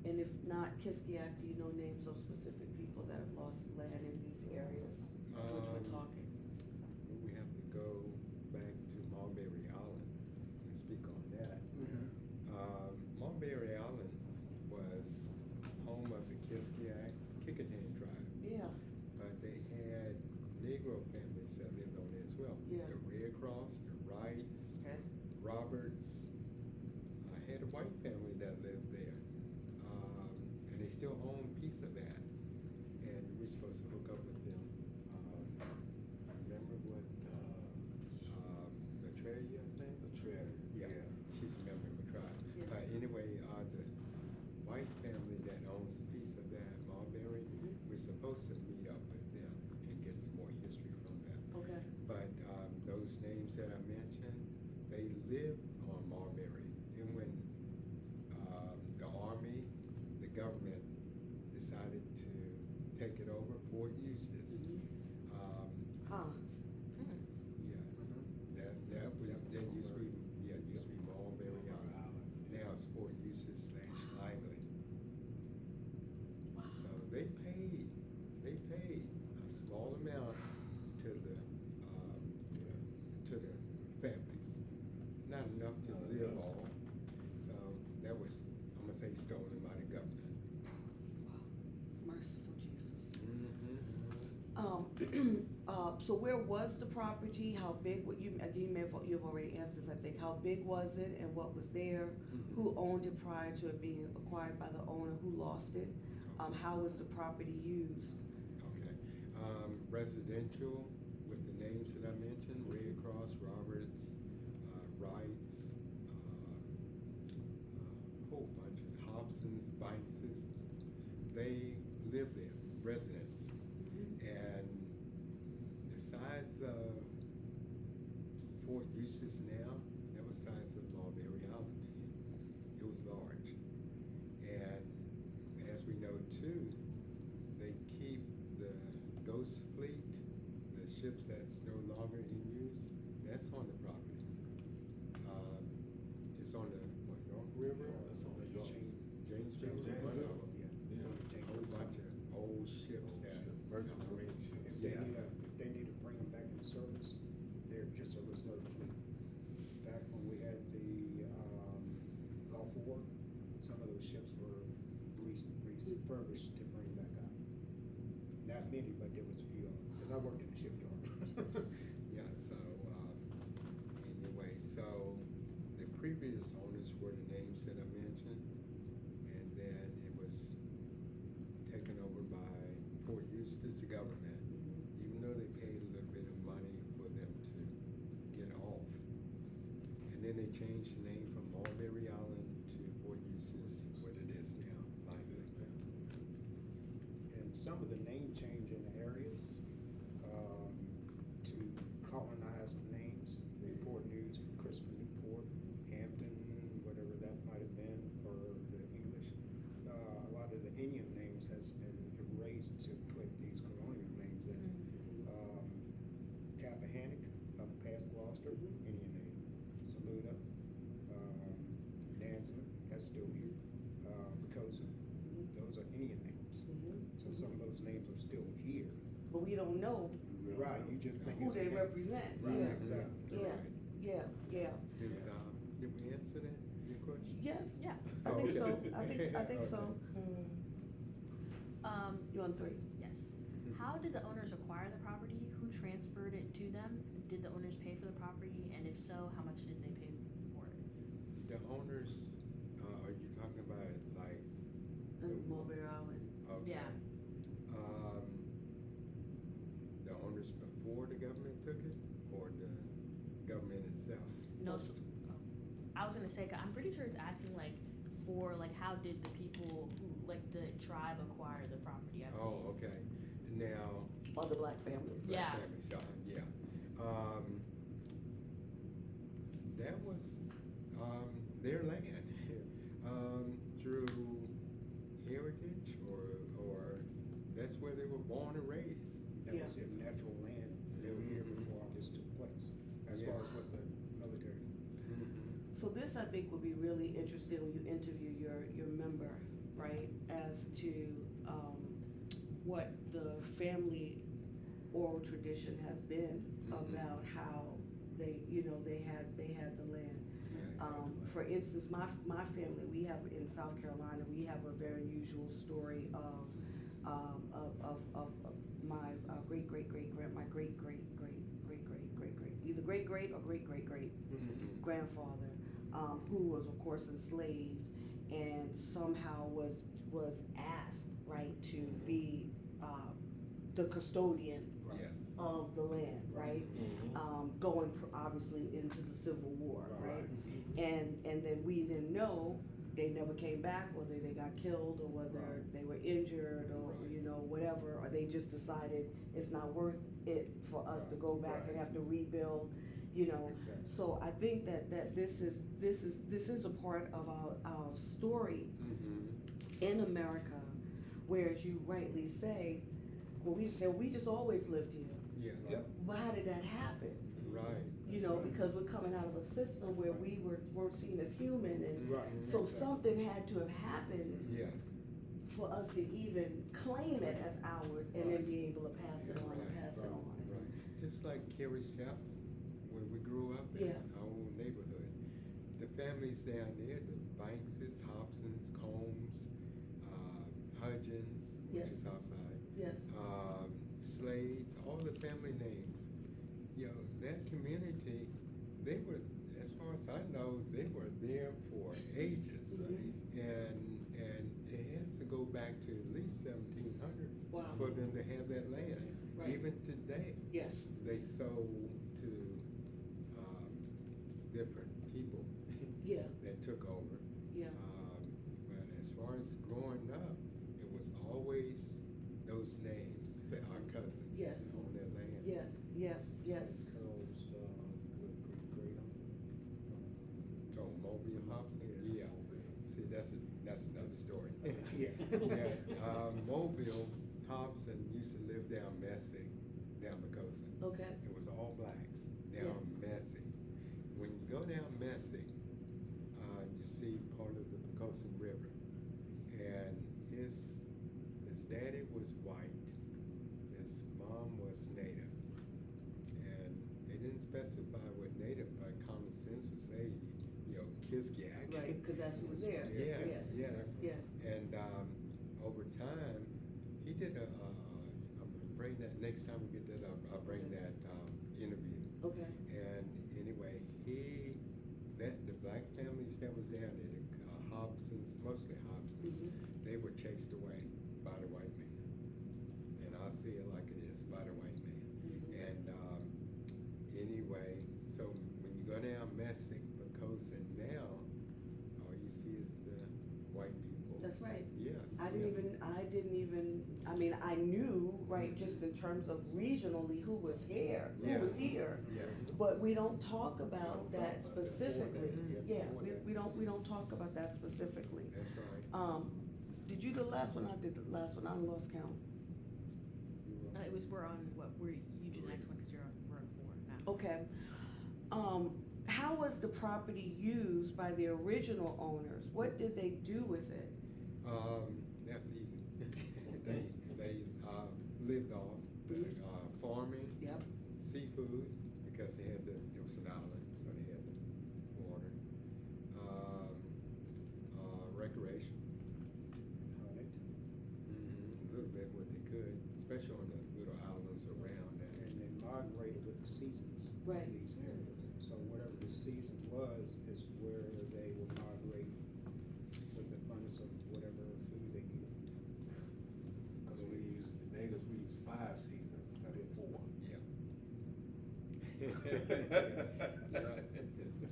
And if not Kiskiack, do you know names of specific people that have lost land in these areas of which we're talking? We have to go back to Mulberry Island and speak on that. Mulberry Island was home of the Kiskiack tribe, Yeah, but they had Negro families that lived on it as well. Yeah. The Red Cross, the Wrights, okay, Roberts. I had a white family that lived there, and they still own a piece of that. And we're supposed to hook up with them. I remember what Latrell, I think. Latrell, Yeah, she's a member of the tribe. Yes. Anyway, the white family that owns a piece of that Mulberry, we're supposed to meet up with them and get some more history from them. okay, But those names that I mentioned, they lived on Mulberry. And when the Army, the government decided to take it over, Fort Eustis. huh, Yeah, that was, that used to be, used to be Mulberry Island. Now it's Fort Eustis / Langley. So they paid a small amount to the families, not enough to live on. So that was, I'm gonna say, stolen by the government. merciful Jesus. Mm-hmm. So where was the property? How big? You've already answered this, I think. How big was it, and what was there? Who owned it prior to it being acquired by the owner? Who lost it? How was the property used? Okay. Residential with the names that I mentioned: Red Cross, Roberts, Wrights, a whole bunch of Hobsons, Banks's. They lived there, residents, and the size of Fort Eustis now, that was the size of Mulberry Island. It was large. And as we know too, they keep the Ghost Fleet, the ships that's no longer in use, that's on the property. It's on the, York River? It's on the York. James River, James one of River. them. Yeah, it's on the A whole bunch of old ships that. Merchant Marine ships. If they Yes. need to bring them back into service, they're just a reserve fleet. Back when we had the Gulf War, some of those ships were refurbished to bring back out. Not many, but there was a few of them, because I worked in the shipyard. Yeah, so, anyway, so the previous owners were the names that I mentioned, and then it was taken over by Fort Eustis, the government, even though they paid a little bit of money for them to get off. And then they changed the name from Mulberry Island to Fort Eustis, what it is now, Langley. And some of the name change in the areas to colonize names. They report news from Crispin, Newport, Hampton, whatever that might have been for the English. A lot of the Indian names has been erased to put these colonial names in. Cappahannock, up past Gloucester, Indian name. Saluda, Nansemond, that's still here. Kosa, those are Indian names. So some of those names are still here. But we don't know Right, you just think who it's. they represent. Right, Yeah, exactly. yeah, yeah. Did we answer that, your question? Yes. Yeah. I think so. Okay. I think so. Okay. You on 3? Yes. How did the owners acquire the property? Who transferred it to them? Did the owners pay for the property? And if so, how much did they pay for it? The owners, are you talking about like? Mulberry Island. Okay. Yeah. The owners before the government took it, or the government itself? No, I was gonna say, 'cause I'm pretty sure it's asking like for like how did the people who like the tribe acquire the property? I believe. Oh, okay. Now. Or the black families. Yeah. Black family side, yeah. That was, their land, through heritage or that's where they were born and raised. That was their natural land. They were here before all this took place, as far as what the military. So this, I think, would be really interesting when you interview your member, right, as to, what the family oral tradition has been about how they, they had the land. For instance, my family, we have, in South Carolina, we have a very unusual story of my either great-great or great-great-great grandfather, who was of course enslaved and somehow was asked, right, to be the custodian Yes. of the land, right? Going obviously into the Civil War, right? And then we didn't know, they never came back, whether they got killed or whether they were injured or, whatever, or they just decided it's not worth it for us to go back and have to rebuild, Exactly. So I think that this is a part of our story in America, where, as you rightly say, well, we just always lived here. Yes. Yep. But how did that happen? Right. Because we're coming out of a system where we weren't seen as human, and Right. so Exactly. something had to have happened Yes. for us to even claim it as ours, and then be able to pass it on and Right, pass it on. Right. Just like Carey's Chapel, where we grew up in, Yeah. our own neighborhood. The families down there, the Bankses, Hobsons, Combs, Hudgens, which Yes. is outside, Yes. Slades, all the family names. That community, they were, as far as I know, they were there for ages. And it has to go back to at least 1700s Wow. for them to have that land. Right. Even today, Yes. they sold to different people Yeah. that took over. Yeah. But as far as growing up, it was always those names that our cousins Yes. on their land. Yes. Yes. Yes. Carol's, great So Mobile Hobson, yeah. See, that's another story. Yeah. Mobile Hobson used to live down Messy, down Pocosin. Okay. It was all blacks down Messy. When you go down Messy, you see part of the Pocosin River, and his daddy was white, his mom was native, and they didn't specify what native, but common sense would say, Kiskiack. Right, because that's who was there. Yes, yes. Yes. And over time, he did I'm gonna bring that, next time we get that up, I'll bring that interview. Okay. And anyway, the black families that was down there, the Hobsons, mostly Hobsons, they were chased away by the white man. And I see it like it is, by the white man. And anyway, so when you go down Messick, Pocosin now, all you see is the white people. That's right. Yes. I knew, right, just in terms of regionally who was here, Yes. but we don't talk about that specifically. Mhm. Yeah, we don't talk about that specifically. That's right. Did you do the last one? I did the last one. I lost count. We're on eugenics one, because we're on 4 now. Okay. How was the property used by the original owners? What did they do with it? That's easy. They lived off farming, Yep. seafood, because it was an island, so they had the water. Recreation, a little bit what they could, especially on the little islands around that. And they migrated with the seasons Right. in these areas. So whatever the season was is where they would migrate with the abundance of whatever food they needed. Because the natives, we use 5 seasons instead of 4. Yeah.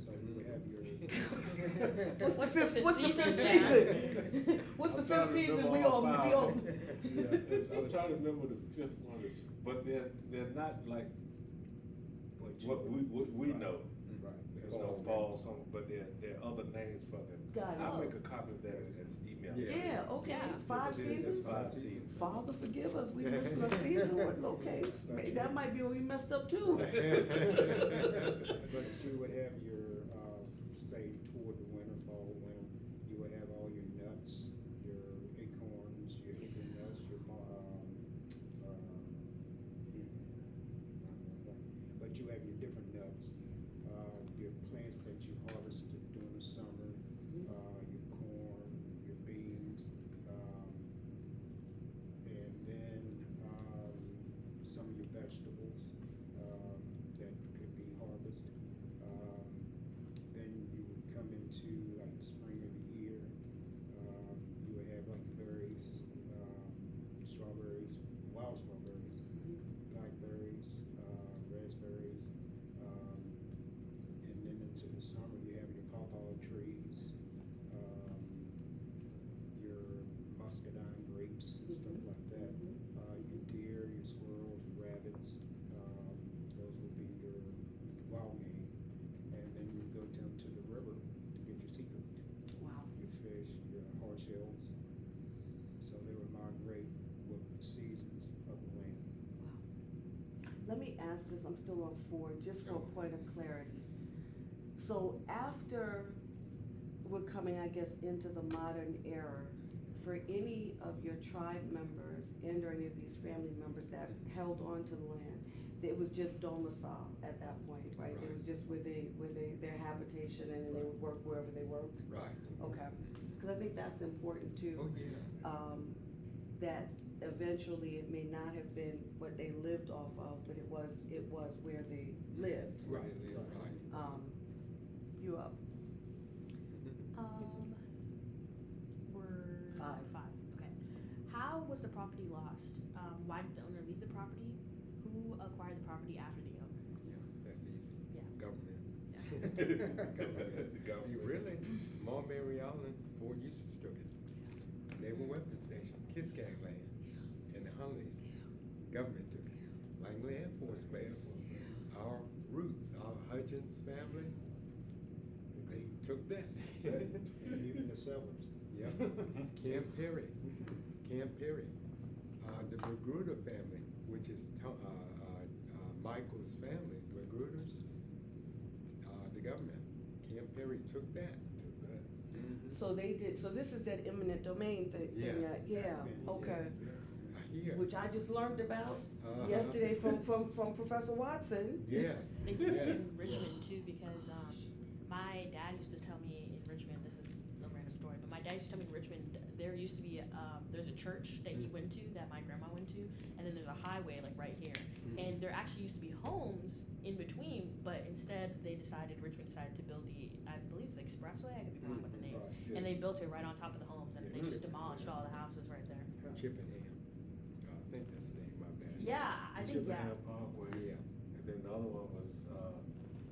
So you would have your. What's the fifth? What's the fifth season, season? What's the I'm trying fifth to season? remember We all all. five. Yeah, I'm trying to remember the 5th one is, but they're not like what we know. Right. There's no fall, but there are other names for them. Got it. I'll make a copy of that and email it. Yeah. Yeah. Okay. Yeah. 5 That's seasons. 5 seasons. Father, forgive us. We missing a season. Okay, that might be where we messed up too. But you would have your, say, ask this, I'm still on 4, just for a point of clarity. So after we're coming, I guess, into the modern era, for any of your tribe members and or any of these family members that held on to the land, it was just domicile at that point, right? It was just where their habitation, and then they would work wherever they worked? Right. Okay, because I think that's important too. Oh, yeah. That eventually it may not have been what they lived off of, but it was where they lived. Right, right. You up? We're 5. 5. Okay. How was the property lost? Why did the owner leave the property? Who acquired the property after the owner? Yeah, that's easy. Yeah. Government. Yeah. Government. The government. Really? Mulberry Island, Fort Eustis took it. Naval Weapons Station, Kiskiack land, and the Hunleys. Government took it. Langley Air Force Base. Our roots, our Hudgens family, they took that. And even the settlers. Yeah. Camp Perry. Camp Perry. The Magruder family, which is Michael's family, Magruders, the government. Camp Perry took that. Mhm. So they did, so this is that eminent domain thing, Yes. yeah, okay. Here. Which I just learned about Uh-huh. yesterday from Professor Watson. Yes. They did it Yes. in Richmond too, because my dad used to tell me in Richmond, this is a random story, but my dad used to tell me in Richmond, there used to be, there's a church that he went to, that my grandma went to, and then there's a highway like right here. And there actually used to be homes in between, but instead Richmond decided to build I believe it's the expressway, I could be wrong with the name. Right. And they built it right on top of the homes, and they just Yeah. demolished all the houses right there. Chippenham. I think that's the name, my bad. Yeah, I think, yeah. Chippenham Parkway. Yeah. And then the other one was,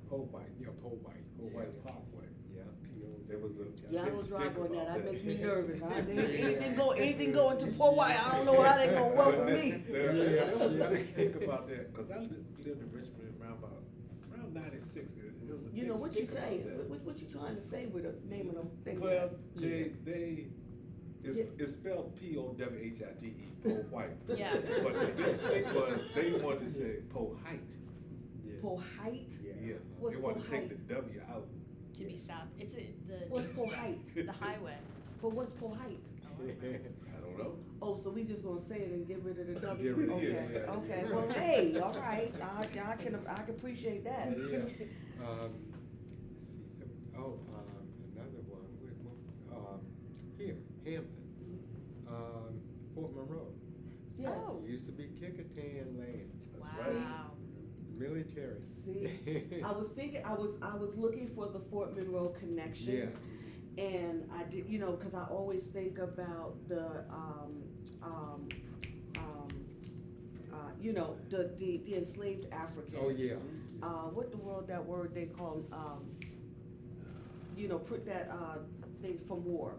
Powhite. Yeah, Powhite. Powhite Yes. Parkway. Yeah. There was a. Yeah, I big don't drive sticker on that, about that makes me Yeah. nervous, anything going to Port White, I don't know how they gonna welcome me. There was a big stick about that, cause I lived in Richmond around 96, it was a You know, big what you stick about saying, that. what you trying to say with the name of them things? Well, Yeah. it's spelled Powhite, Powhite. Yeah. But the big stick was, they wanted to say Powhite. Yeah. Powhite? Yeah, What's they wanted to take Powhite? the W out. To be south, it's What's Powhite? the highway. But what's Powhite? I don't know. Oh, so we just gonna say it and get rid of the Get W? rid of Okay, it, yeah. okay, well, hey, all right, I can appreciate that. Yeah. Let's see, another one, what was, here, Hampton, Fort Monroe. Yes. Oh. Used to be Kiskiack land. That's right. Wow. Military. See, I was thinking, I was looking for the Fort Monroe connection. Yes. And I did, you know, cause I always think about the, you know, the enslaved Africans. Oh, yeah. What the world, that word they call, you know, put that, thing from war,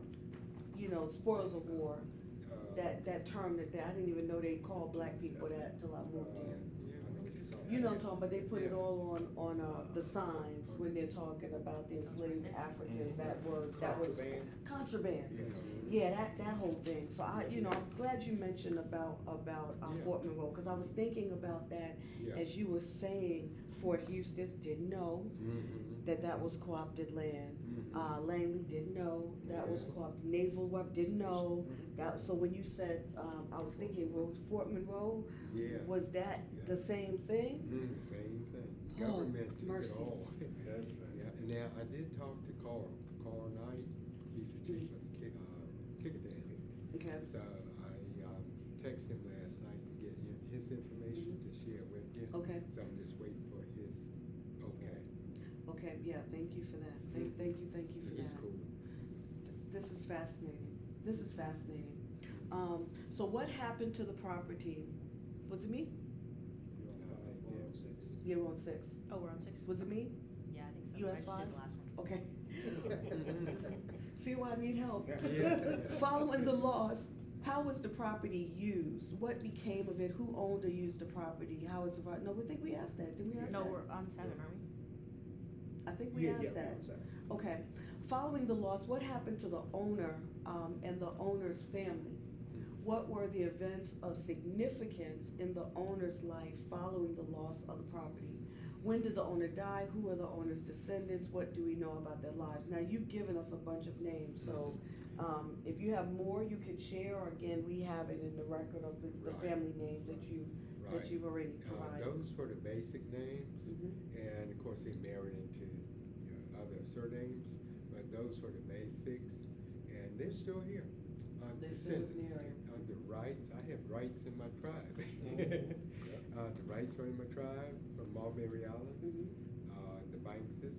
you know, spoils of war, that term that I didn't even know they called black people that till I moved here. You know what I'm talking about, they put it all on the signs when they're talking about the enslaved Africans, that word, that was contraband. Yeah, that whole thing, so you know, I'm glad you mentioned about Yeah. Fort Monroe, cause I was thinking about that as you were saying, Fort Eustis, didn't know that was co-opted land. Langley didn't know that was co-opted, Naval Web didn't know, that, so when you said, I was thinking, well, Fort Monroe, Yes. was that the same thing? Same thing. Oh, Government took mercy. it all. Yeah, and now I did talk to Carl Knight, he's the chief of Kiskiack. Okay. So I texted him last night to get his information to share with you. Okay. So I'm just waiting for his okay. Okay, yeah, thank you for that, thank you for that. He's cool. This is fascinating, so what happened to the property? Was it me? We're on 6. Yeah, we're on 6. Oh, we're on 6? Was it me? Yeah, I think so. US I just 5? did the last one. Okay. See why I need help? Yeah. Following the laws, how was the property used? What became of it? Who owned or used the property? How was the property? No, we think we asked that, didn't we ask that? No, we're on 7, aren't we? I think we asked that. Okay. Following the loss, what happened to the owner, and the owner's family? What were the events of significance in the owner's life following the loss of the property? When did the owner die? Who are the owner's descendants? What do we know about their lives? Now, you've given us a bunch of names, so if you have more you can share, or again, we have it in the record of the Right. family names that Right. you've already provided. Those were the basic names, Mhm. and of course they married into other surnames, but those were the basics, and they're still here. They're still Descendants, here. under rights, I have rights in my tribe. Yep. The rights are in my tribe from Mulberry Island, Mhm. the Bankses,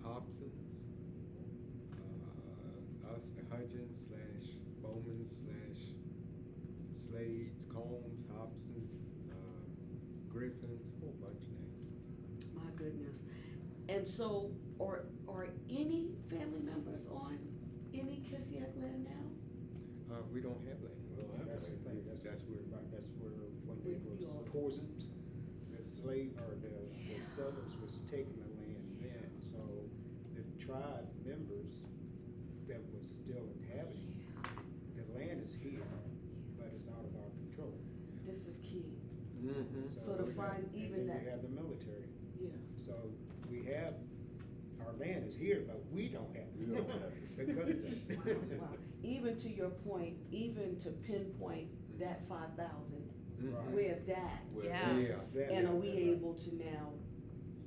Hobsons, us, the Hudgens / Bowman / Slades, Combs, Hobsons, Griffins, a whole bunch of names. My goodness. And so, are any family members on any Kiskiack land now? We don't have land. We don't have That's the land. thing, That's where- that's where when We- it we was all- poisoned, the slave, or the settlers was taking the land then, so the tribe members that was still inhabiting, the land is here, but it's out of our control. This is key. Mm-hmm. So to we find have- even and then that- you have the military, Yeah. so we have, our land is here, but we don't have it. We don't have it. Because of that. Wow. Even to your point, even to pinpoint that 5,000, Mhm. where's that? Well, Yeah. Yeah, That- And are we that's- able to now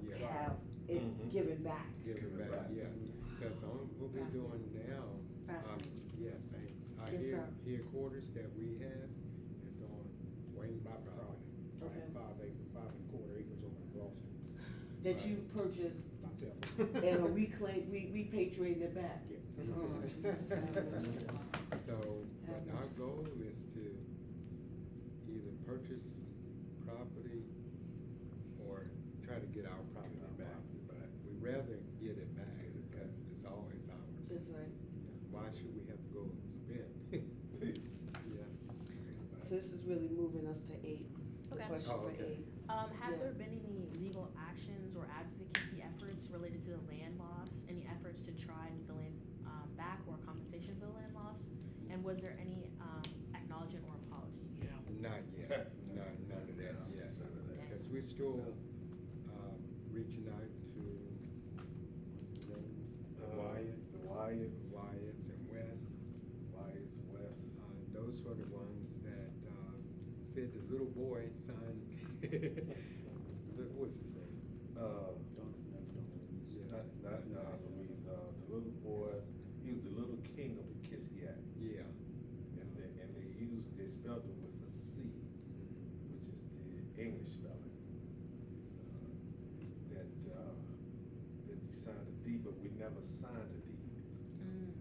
yeah. have it Mhm. given back? Give it back, yes. Because what we're doing now, Fascinating. yeah, thanks. Our Yes, sir. headquarters that we have is on Wayne's My property. property. I Okay. have 5.25 acres over in Gloucester That you purchased myself. and we repatriating it back? Yes. Oh, Jesus, have mercy. So, Have but our mercy. goal is to either purchase property or try to get our property back. We'd rather get it back because it's always ours. That's right. Why should we have to go and spend? Yeah. So this is really moving us to 8. The Okay. question Oh, for okay. 8. Have Yeah. there been any legal actions or advocacy efforts related to the land loss? Any efforts to try and get the land back or compensation for the land loss? And was there any acknowledgement or apology? Not yet, none of that yet, None of that. because we're still, reaching out to, what's his names? The Wyatts. Wyatts and West. Wyatts, West. Those were the ones that, said the little boy signed, what's his name? Not Louise, the little boy, he was the little king of the Kiskiack. Yeah. And they spelled it with a C, which is the English spelling. That he signed a deed, but we never signed a deed.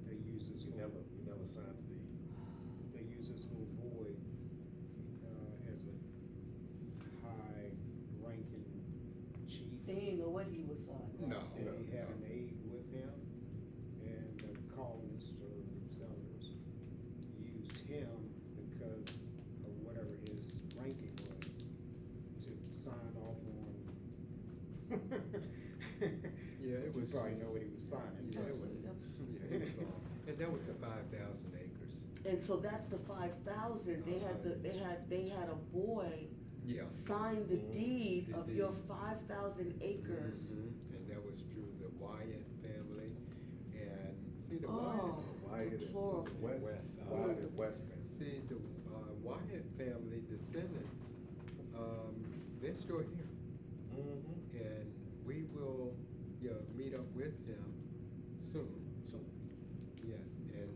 They use this, We never signed a deed. they use this little boy, as a high ranking chief. They didn't know what he was on. No. And he had an aide with him, and the colonists or settlers used him because of whatever his ranking was to sign off on. Yeah, it You was probably just- know what he was signing. Yeah, it was, yeah, it was all, and that was the 5,000 acres. And so that's the 5,000. They had a boy Yeah. sign the deed The of your deed. 5,000 acres. Mhm. And that was through the Wyatt family, and see the Oh. Wyatt Deplorable. and West, West, Wyatt and West family. See, the Wyatt family descendants, they're still here. Mm-hmm. And we will, meet up with them soon. So, Yes, and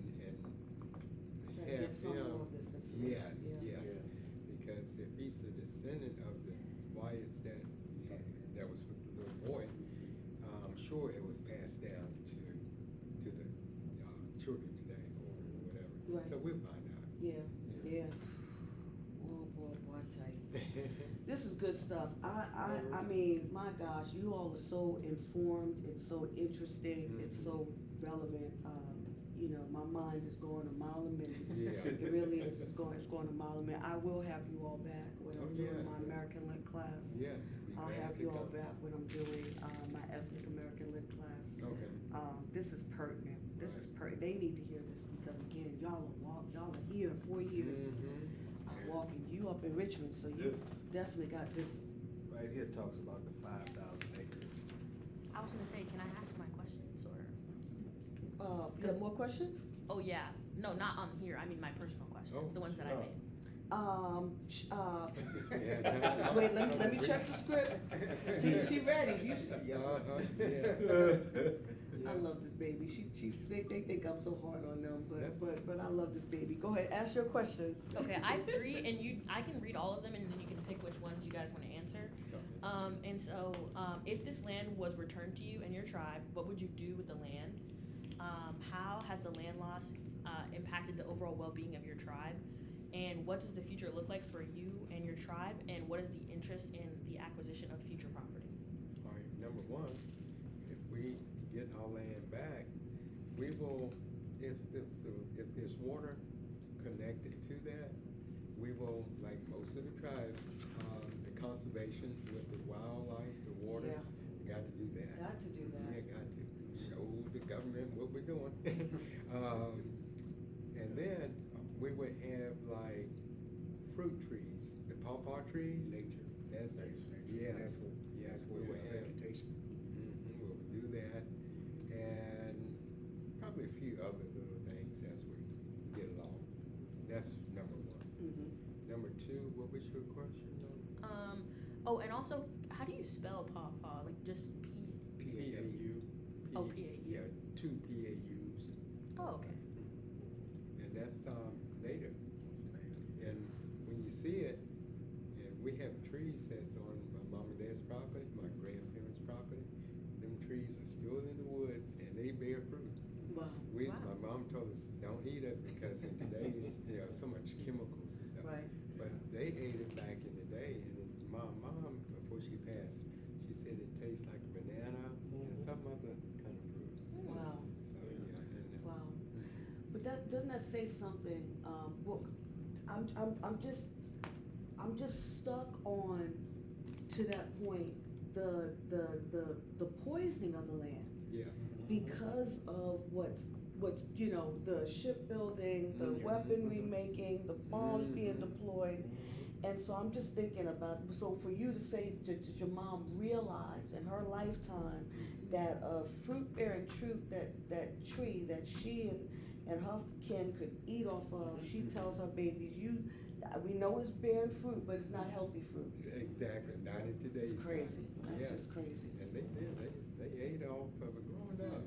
Trying to get have some him. more of this information. Yes, Yeah. yes, because if he's a descendant of the Wyatts that was with the little boy, I'm sure it was passed down to the children today or whatever. Right. So we'll find out. Yeah. Oh boy, I tell you. This is good stuff. I mean, my gosh, you all are so informed, it's so interesting, it's so relevant. You know, my mind is going a mile a minute. Yeah. It really is, it's going a mile a minute. I will have you all back when Oh, I'm doing yes. my American Lit class. Yes. be I'll glad have to you all come. back when I'm doing, my ethnic American Lit class. Okay. This is pertinent. This is they need to hear this because again, y'all are here 4 years. I'm walking you up in Richmond, so you This- definitely got this. Right here talks about the 5,000 acres. I was gonna say, can I ask my questions or? You have more questions? Oh yeah, no, not on here. I mean my personal questions, Oh, the ones that I sure. made. Wait, let me check the script. She ready. You see. I love this baby. They think I'm so hard on them, but I love this baby. Go ahead, ask your questions. Okay, I have 3, and I can read all of them, and then you can pick which ones you guys want to answer. And so, if this land was returned to you and your tribe, what would you do with the land? How has the land loss impacted the overall well-being of your tribe? And what does the future look like for you and your tribe? And what is the interest in the acquisition of future property? All right, number one, if we get our land back, we will, if there's water connected to that, we will, like most of the tribes, the conservation with the wildlife, the water, Yeah. we got to do that. Got to do that. Yeah, got to show the government what we're doing. And then we would have like fruit trees, the pawpaw trees. Nature. That's, yes, yes, we would have. Vegetation. We'll do that, and probably a few other little things as we get along. That's number one. Number two, what was your question? Oh, and also, how do you spell pawpaw? Like just P? P-A-U. Oh, P-A-U. Yeah, 2 P-A-U's. Oh, okay. And that's native. And when you see it, and we have trees that's on my mom and dad's property, my grandparents' property. Them trees are still in the woods and they bear fruit. Wow. Wow. My mom told us don't eat it because in today's so much chemicals and stuff. Right. But they ate it back in the day, and my mom before she passed, she said it tastes like banana and some other kind of fruit. Wow. So yeah, and, Wow. But doesn't that say something? Well, I'm just stuck on to that point, the poisoning of the land yes. because of what's the shipbuilding, the Mhm. weaponry making, the bombs being Mhm. deployed. And so I'm just thinking about, so for you to say that your mom realized in her lifetime that a fruit-bearing that tree that she and her kin could eat off of, she tells her babies, we know it's bearing fruit, but it's not healthy fruit. Exactly, not in today's. It's crazy. That's Yes. just crazy. And they did, they ate off of it growing up.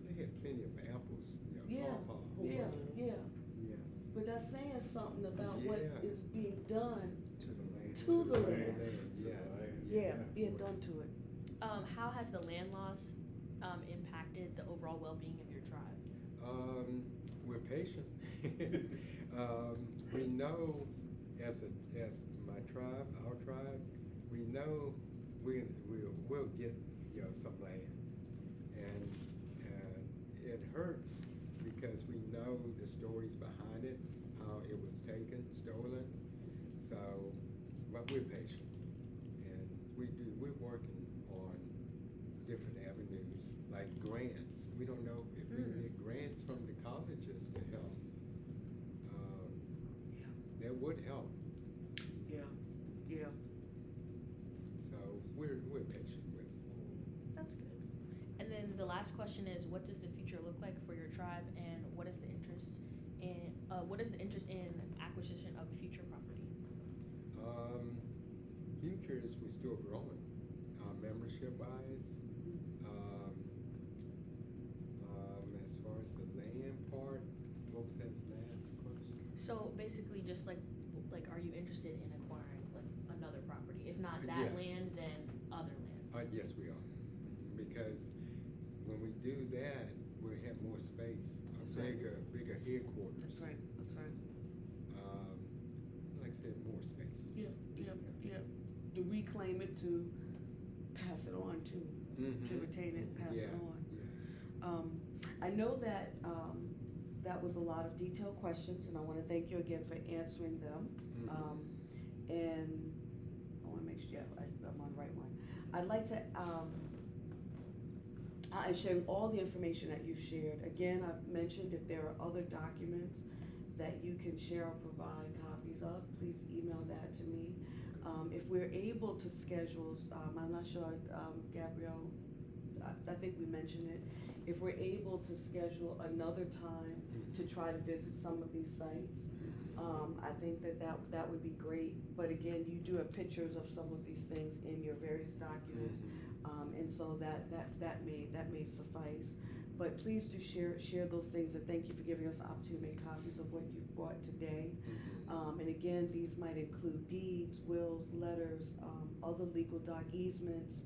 They had plenty of apples, Yeah, pawpaw. yeah. Yes. But that's saying something about what Yeah. is being done To the land. to the land. Yes. Yeah, being done to it. How has the land loss impacted the overall well-being of your tribe? We're patient. We know as my tribe, our tribe, we know we'll get some land, and it hurts because we know the stories behind it, how it was taken, stolen. So, but we're patient, and we're working on different avenues like grants. We don't know if we can get grants from the colleges to help. That would help. Yeah. So we're patient with it. That's good. And then the last question is, what does the future look like for your tribe, and what is the interest in acquisition of future property? Future is we're still growing, membership wise. As far as the land part, what was that last question? So basically, just like, are you interested in acquiring like another property? If not that Yes. land, then other land. Yes, we are. Because when we do that, we have more space, That's right. bigger headquarters. That's right. Like I said, more space. Yeah. To reclaim it, to pass it on, to retain it, pass it on. Yes. I know that that was a lot of detailed questions, and I want to thank you again for answering them. And I want to make sure I'm on the right one. I'd like to And sharing all the information that you shared. Again, I've mentioned if there are other documents that you can share or provide copies of, please email that to me. If we're able to schedule, I'm not sure, Gabrielle, I think we mentioned it. If we're able to schedule another time to try to visit some of these sites, I think that would be great. But again, you do have pictures of some of these things in your various documents, and so that may suffice. But please do share those things, and thank you for giving us the opportunity to make copies of what you've brought today. And again, these might include deeds, wills, letters, other legal easements,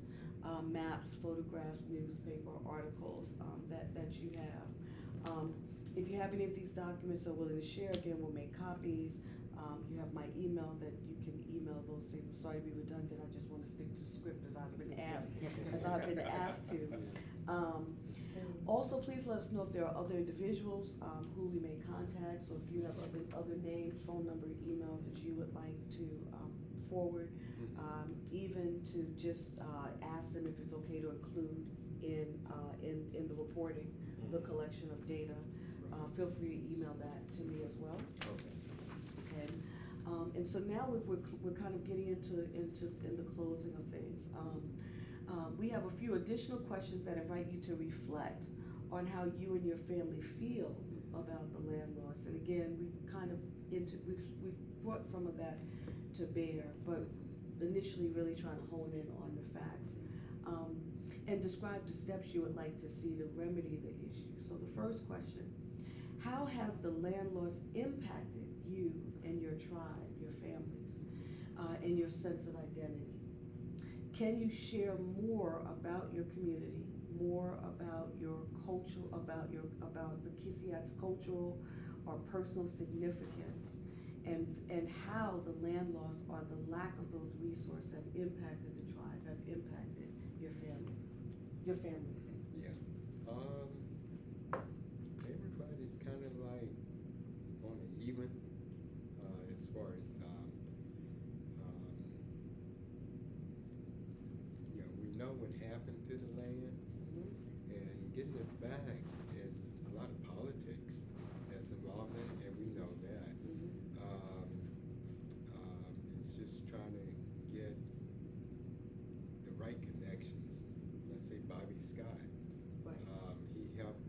maps, photographs, newspaper articles that you have. If you have any of these documents are willing to share, again, we'll make copies. You have my email that you can email those things. I'm sorry to be redundant, I just want to stick to the script as I've been asked to. Also, please let us know if there are other individuals who we may contact. So if you have other names, phone number, emails that you would like to forward, even to just ask them if it's okay to include in the reporting, the collection of data. Feel free to email that to me as well. Okay. And so now we're kind of getting into the closing of things. We have a few additional questions that invite you to reflect on how you and your family feel about the land loss. And again, we've brought some of that to bear, but initially really trying to hone in on the facts. And describe the steps you would like to see to remedy the issue. So the first question, how has the land loss impacted you and your tribe, your families, and your sense of identity? Can you share more about your community, more about your culture, about the Kiskiack's cultural or personal significance, and how the land loss or the lack of those resources have impacted the tribe, have impacted your families? Yeah. Everybody's kind of like on an even as far as we know what happened to the lands, and getting it back is a lot of politics that's involved in it, and we know that. It's just trying to get the right connections. Let's say Bobby Scott. Right. He helped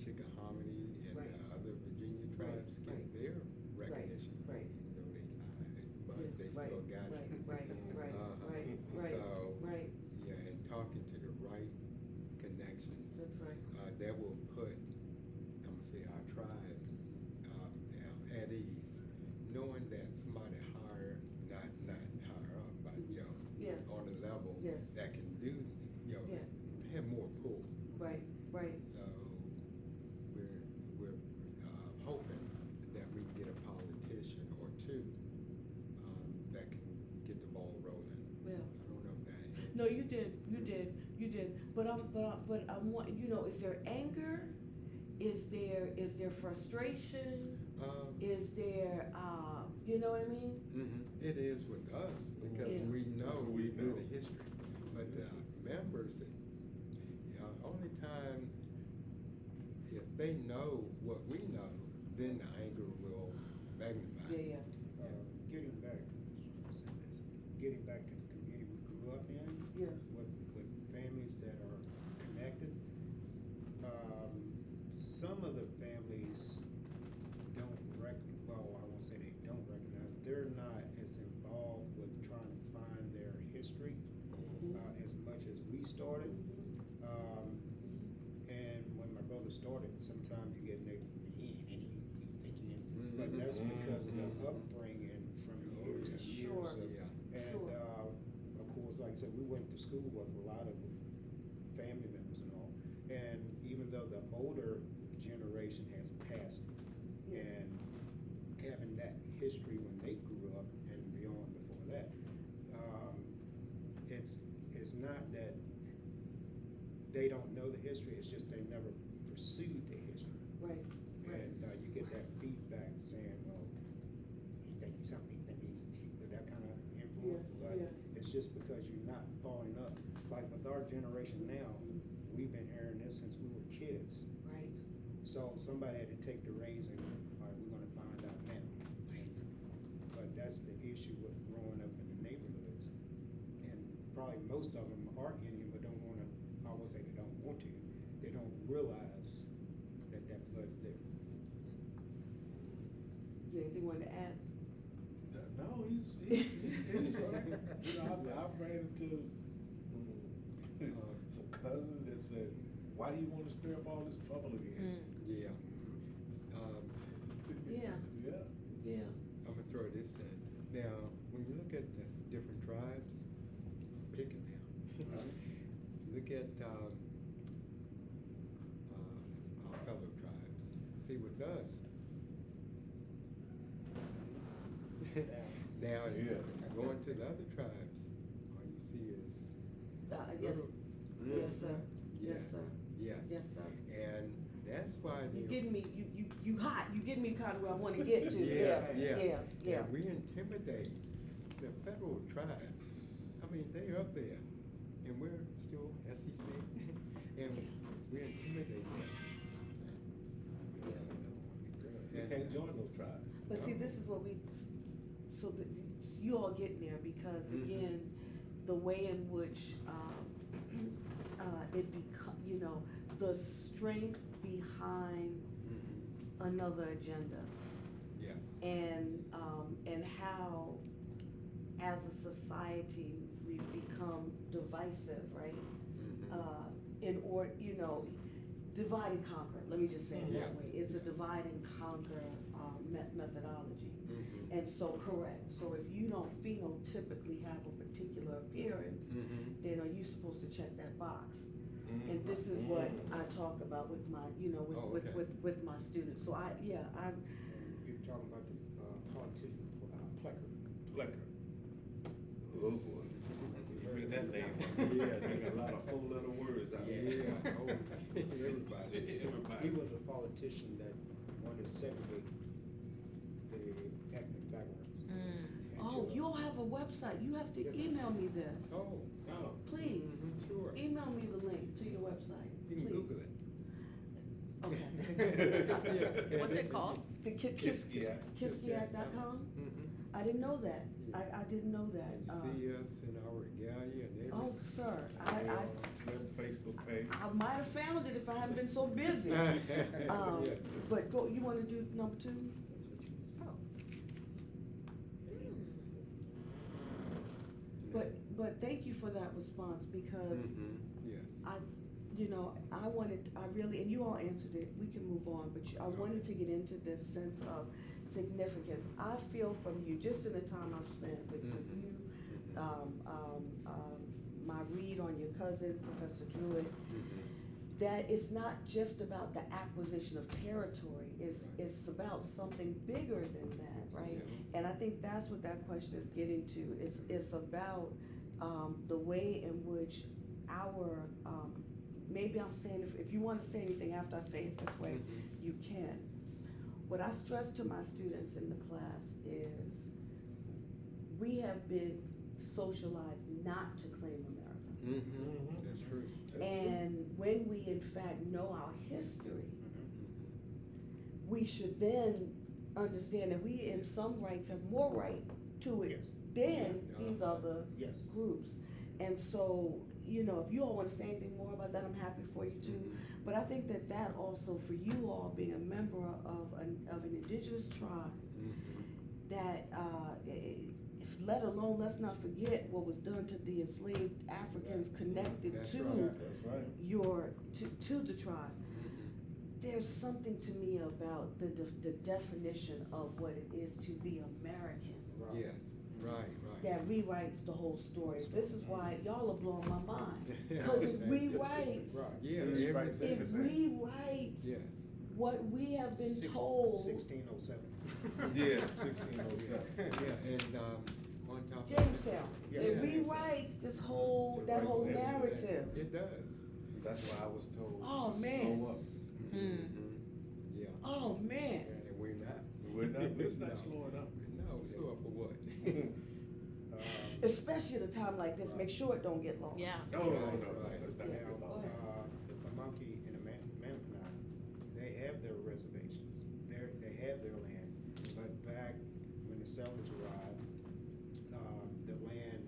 Chickahominy and Right. Other Virginia tribes get their recognition. Right. Even though they lied, but Yeah, they right, still got it. right. So, Right. yeah, and talking to the right connections. That's right. That will put, I'm gonna say, our tribe at ease, knowing that somebody higher, not higher up, but Yeah. on a level Yes. that can do, Yeah. have more pull. Right. So we're hoping that we can get a politician or two that can get the ball rolling. Yeah. I don't know if that. No, you did. But I'm wanting, is there anger? Is there frustration? Is there, you know what I mean? It is with us because Yeah. we know We know know. the history, but the members, only time if they know what we know, then the anger will magnify. Yeah. Getting back to the community we grew up in, Yeah. with families that are connected. Some of the families don't I won't say they don't recognize, they're not as involved with trying to find their history as much as we started. And when my brother started, sometimes you get but that's because of the upbringing from years and years Sure. of, and of course, like I said, we went to school with a lot of family members and all. And even though the older generation has passed, and having that history when they grew up and beyond before that, it's not that they don't know the history, it's just they never pursued the history. Right. And you get that feedback saying, well, he think he's something, he think he's that kind of influence. Yeah, But yeah. it's just because you're not following up. Like with our generation now, we've been hearing this since we were kids. Right. So somebody had to take the reins and, all right, we're gonna find out now. Right. But that's the issue with growing up in the neighborhoods. And probably most of them are Indian, but don't wanna, I would say they don't want to. They don't realize that that blood's there. You anything you want to add? No, he's right. You know, I've ran into some cousins that said, why do you want to stir up all this trouble again? Yeah. Yeah. Yeah. Yeah. I'm gonna throw this in. Now, when you look at the different tribes, pick it now. Look at our fellow tribes. See, with us, now Yeah. going to the other tribes, all you see is Yes. little- Yes, sir. Yes, sir. Yes. Yes, sir. And that's why You the getting me, you hot, you getting me kind of where I want to get to. Yes, yes. Yeah, yeah. And we intimidate the federal tribes. I mean, they're up there, and we're still SEC, and we intimidate them. You can't join those tribes. But see, this is what so that you all get there because Mhm. again, the way in which, it the strength behind another agenda. Yes. And how, as a society, we've become divisive, right? In order, divide and conquer, let me just say it that Yes. way. It's a divide and conquer methodology. Mhm. And so, correct, so if you don't phenotypically have a particular appearance, then are you supposed to check that box? And this is what I talk about with my, Oh, okay. with my students. So I'm, You're talking about the politician, Plecker. Oh, boy. You heard that name? Yeah, there's a lot of four-letter words out there. Yeah. Oh, everybody. He was a politician that wanted to segregate the ethnic backgrounds. Oh, you all have a website, you have to Yes, ma'am. email me this. Oh, Oh. Please, sure. email me the link to your website, You can please. Google it. Okay. Yeah. What's it called? The Kiskiack. Kiskiack.com? Mhm. I didn't know that, I didn't know that. And you see us in our regalia and everything. Oh, sir, We have a Facebook page. I might have found it if I hadn't been so busy. Yes. But go, you wanna do number 2? Oh. But thank you for that response because Yes. I really, and you all answered it, we can move on, but I wanted to get into this sense of significance. I feel from you, just in the time I've spent with you, my read on your cousin, Professor Druid, that it's not just about the acquisition of territory, it's about something bigger than that, right? Yes. And I think that's what that question is getting to, it's about the way in which our, maybe I'm saying, if you wanna say anything after I say it this way, you can. What I stress to my students in the class is, we have been socialized not to claim America. That's true. And when we in fact know our history, we should then understand that we in some rights have more right to it Yes. than these other Yes. groups. And so, if you all wanna say anything more about that, I'm happy for you too. But I think that also for you all being a member of an indigenous tribe, that, let alone, let's not forget what was done to the enslaved Africans connected That's to right. That's right. to the tribe. There's something to me about the definition of what it is to be American Yes, right. that rewrites the whole story. This is why y'all are blowing my mind, because it rewrites, Right. Yeah, It rewrites everything. it everything. rewrites Yes. what we have been told. 1607. Yeah, 1607. Yeah, and, on top of. Jamestown, Yeah. it rewrites this whole, that whole It writes everything. narrative. It does. That's why I was told. Oh, to man. Slow up. Yeah. Oh, man. And we're not. We're not No. slowing up. No, slow up for what? Especially at a time like this, make sure it don't get lost. Yeah. No, Right. that's not Yeah. good. The their land. But back when the settlers arrived, the land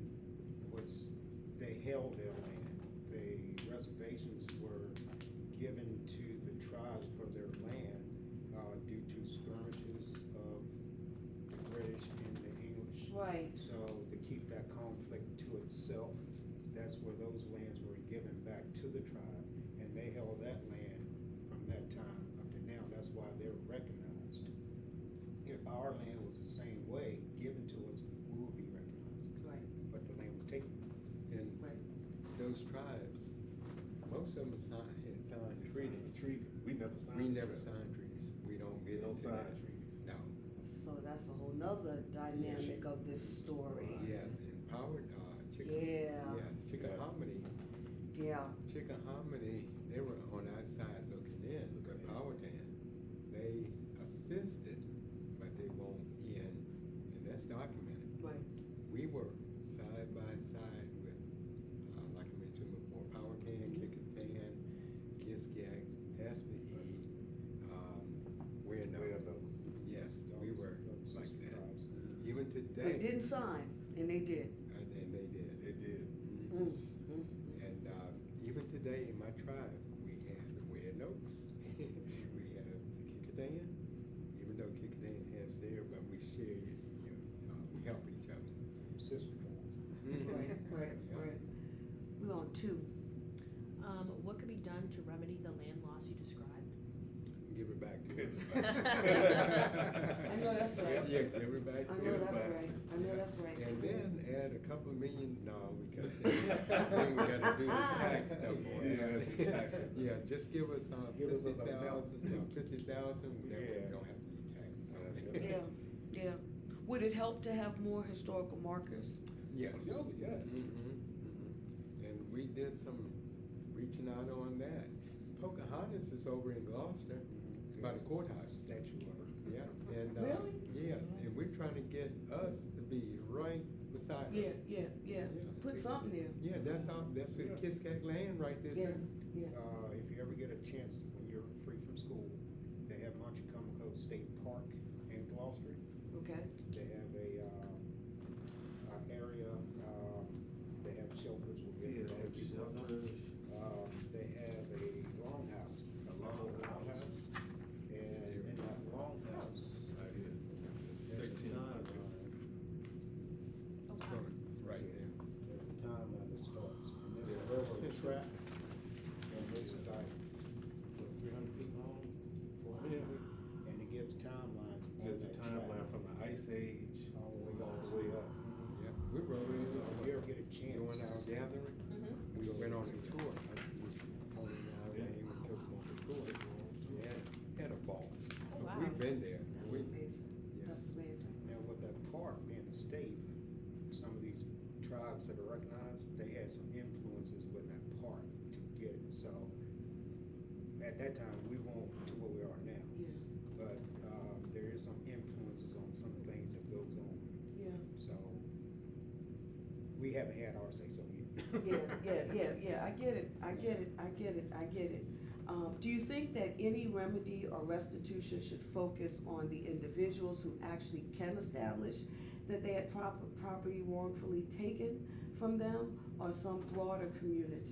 was, they held their land. The reservations were given to the tribes for their land due to skirmishes of the British and the English. Right. So to keep that conflict to itself, that's where those lands were given back to the tribe, and they held that land from that time up to now. That's why they're recognized. If our land was the same way, given to us, we would be recognized, Right. but the land was taken. And Right. those tribes, most of them had signed treaties. We never signed. We never signed treaties. We don't get Don't into sign that. treaties. No. So that's a whole nother dynamic of this story. Yes, empowered, Yeah. Yes, Chickahominy. Yeah. Chickahominy, they were on our side looking in, but Powhatan, they assisted, but they won't in, and that's documented. Right. We were side by side with, like I mentioned before, Powhatan, Kiskiack, Kiskiack, Paspahegh, yes, we were like that. Even They today. didn't sign, and they did. And they did. They did. Mm, mm, And even today in my tribe, we have the Red Oaks. We have the Kickadan, even though Kickadan has there, but we share it, we help each other. Sister tribes. Right, right, Yeah. right. We're on two. What could be done to remedy the land loss you described? Give it back to us. I know that's right. Yeah, give it back I to know us. that's right. I know that's right. And then add a couple of million, no, because then we gotta do the tax stuff on it. Yeah, taxes. Yeah, just give us Give us a 50,000, 50,000, then we Yeah. don't have to do taxes on it. Yeah, yeah. Would it help to have more historical markers? Yes. Oh, yes. And we did some reaching out on that. Pocahontas is over in Gloucester, by the courthouse. Statue of her. Yeah, and, Really? yes, and we're trying to get us to be right beside her. Yeah, yeah, yeah. Yeah. Put something there. Yeah, that's the Kiskiack land right there. Yeah, too. yeah. If you ever get a chance, when you're free from school, they have Montecomico State Park in Gloucester. Okay. They have a area, they have shelters where Yeah, people they have shelters. They have a longhouse, a longhouse, and in that longhouse, Right here. there's a 13. timeline. Oh, wow. Sure, right there. There's a timeline that starts, and there's a railroad track, and it's like, 300 feet long, 400 feet, and it gives timelines on There's a that timeline track. from the Ice Age All the way all up. the way up. Yeah, we rode in, So if you ever get a chance. during our gathering, Mm-hmm. we went on a tour. Tony and I came and took them on a tour. Yeah, had a ball. Oh, So wow. we've been there. That's We- amazing. Yeah. That's amazing. Now with that park being a state, some of these tribes that are recognized, they had some influences with that park to get it, so. At that time, we weren't to where we are now, Yeah, but, there is some influences on some things that goes on, yeah. so. We haven't had our say so yet. Yeah, I get it, I get it. Do you think that any remedy or restitution should focus on the individuals who actually can establish that they had property wrongfully taken from them, or some broader community?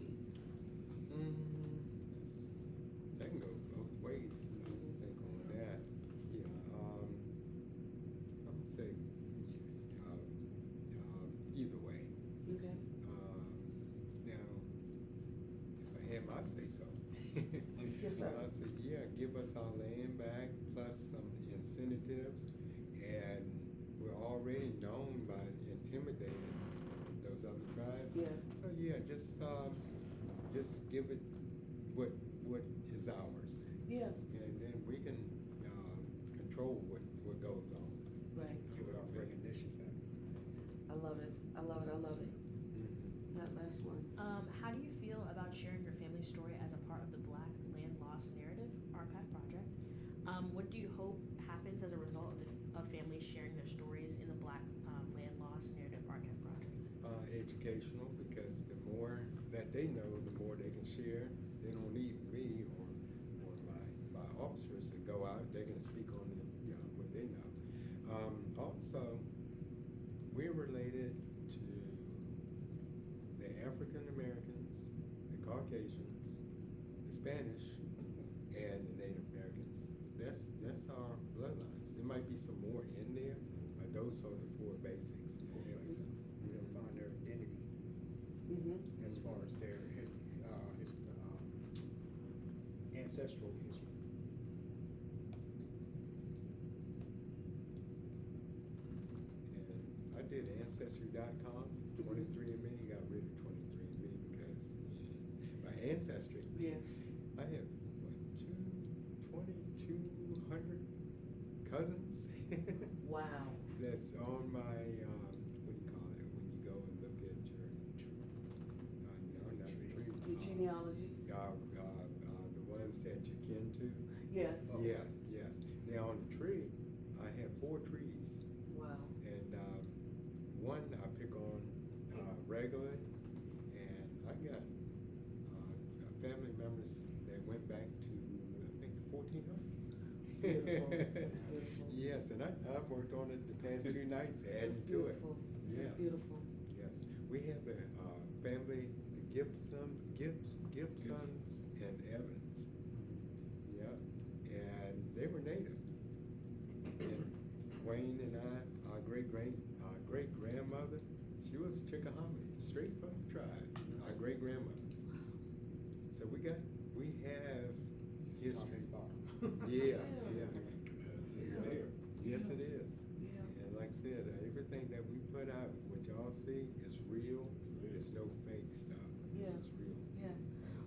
That can go both ways, I think on that. Yeah, I'm gonna say, either way. Okay. Now, if I had my say so. Yes, sir. I said, yeah, give us our land back plus some incentives, and we're already known by intimidating those other tribes. Yeah. So, yeah, just give it what is ours, Yeah, and then we can, control what goes on. right. Give it our recognition back. I love it, I love it, I love it. Mhm. That last one. How do you feel about sharing your family story as a part of the Black Land Loss Narrative Archive Project? What do you hope happens as a result of families sharing their stories in the Black Land Loss Narrative Archive Project? Educational, because the more that they know, the more they can share. They don't need me or my officers to go out. They can speak on it, with Also, we're related to the African Americans, the Caucasians, the Spanish, and the Native Americans. That's our bloodlines. There might be some more in there, but those are the four basics. Yes. We're gonna find their identity Mm-hmm. as far as their ancestral history. And I did Ancestry.com, 23andMe, got rid of 23andMe because my ancestry, Yeah. I have, what, 2,200 cousins? Wow. That's on my, what do you call it, when you go and look at your, no, not tree. Your genealogy? The ones that you're kin to. Yes. Yes, yes. Now on the tree, I have 4 trees. Wow. And one I pick on regularly, and I got family members that went back to, I think, the 1400s. Beautiful. That's beautiful. Yes, and I've worked on it the past 2 nights, adding That's to it. beautiful. Yes. That's beautiful. Yes, we have the family, the Gibsons and Evans. Yeah, and they were native. And Wayne and our great grandmother, she was Chickahominy, straight from the tribe. Our great grandmother. So we have history. Yeah, yeah. It's there. Yes, it is. Yeah. And like I said, everything that we put out, what y'all see is real. It's no fake stuff. Yeah. It's real. Yeah.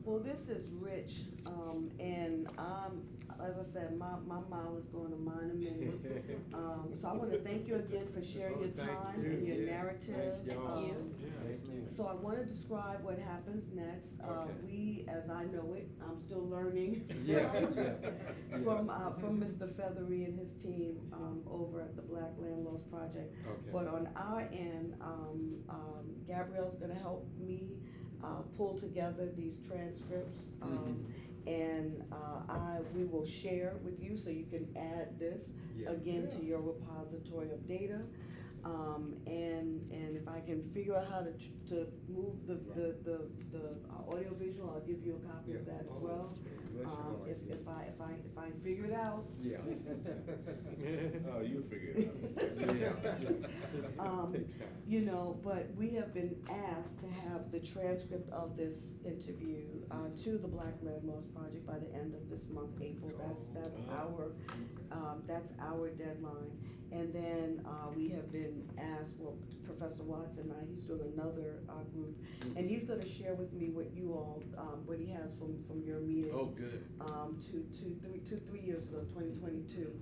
Well, this is rich, and as I said, my mile is going to mine a minute. So I want to thank you again for sharing Oh, your thank time you. and your Yeah. narrative. Thank y'all. you. Thank you. So I want to describe what happens next. Okay. We, as I know it, I'm still learning Yes, yes. from Mr. Feathery and his team over at the Black Land Loss Project. Okay. But on our end, Gabrielle's going to help me pull together these transcripts, and we will share with you so you can add this Yeah. again to Yeah. your repository of data. And if I can figure out how to move the audio visual, I'll give you a copy of Yeah. that as Oh, well. bless your heart, If I figure it out. Yeah. Oh, you figure it out. Takes time. You know, but we have been asked to have the transcript of this interview to the Black Land Loss Project by the end of this month, April. That's our deadline. And then we have been asked, well, Professor Watson, he's doing another group, and he's going to share with me what you all, what he has from your meeting. Oh, good. 3 years ago, 2022.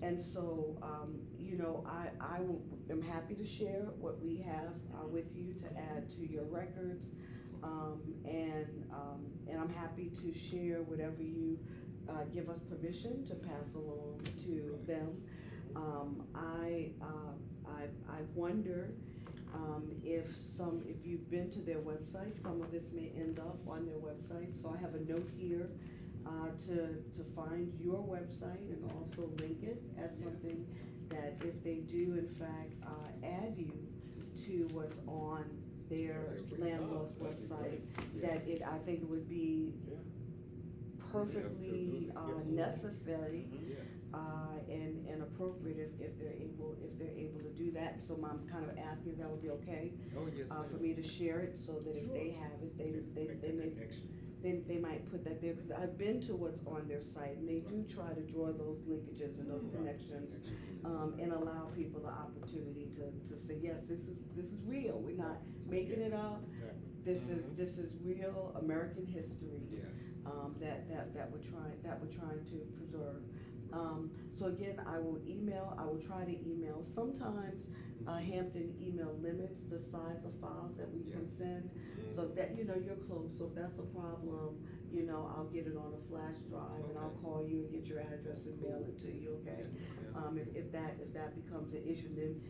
And so, you know, I'm happy to share what we have with you to add to your records. And I'm happy to share whatever you give us permission to pass along to them. I wonder if you've been to their website, some of this may end up on their website. So I have a note here to find your website and also link it as something that if they do in fact add you to what's on their land loss website, that I think it would be perfectly Absolutely. necessary Yes. and appropriate if they're able to do that. So I'm kind of asking if that would be okay Oh, yes. for me to share it, so that if they have it, they might put that there, because I've been to what's on their site, and they do try to draw those linkages and those connections, and allow people the opportunity to say, yes, this is real. We're not making it up. Exactly. This is real American history. Yes. That we're trying to preserve. So again, I will try to email. Sometimes Hampton email limits the size of files that we can send, so that, you know, you're close. So if that's a problem, you know, I'll get it on a flash drive, and I'll call you and get your address and mail it to you, okay? If that becomes an issue, then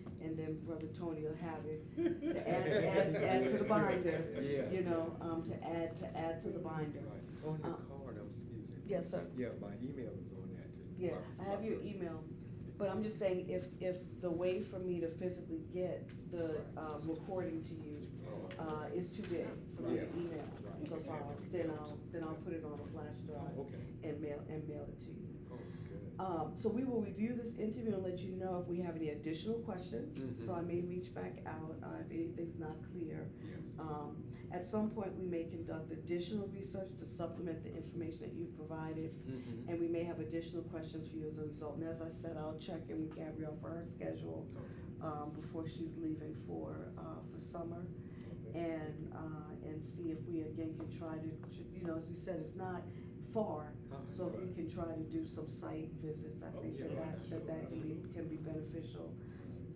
Brother Tony will have it to add to the binder, Yes, you know, yes. to add to the binder. Right. On the card, excuse me. Yes, sir. Yeah, my email is on that too. Yeah, I have your email. But I'm just saying, if the way for me to physically get the, recording to you, is too big for me to Yeah. email the file, then I'll put it on a flash drive Oh, okay. and mail it to you. Oh, good. So we will review this interview and let you know if we have any additional questions. Mhm. So I may reach back out if anything's not clear. Yes. At some point, we may conduct additional research to supplement the information that you've provided, Mhm. and we may have additional questions for you as a result. And as I said, I'll check in with Gabrielle for her schedule before she's leaving for summer, and see if we again can try to, as you said, it's not far. So if we can try to do some site visits, I think that can be beneficial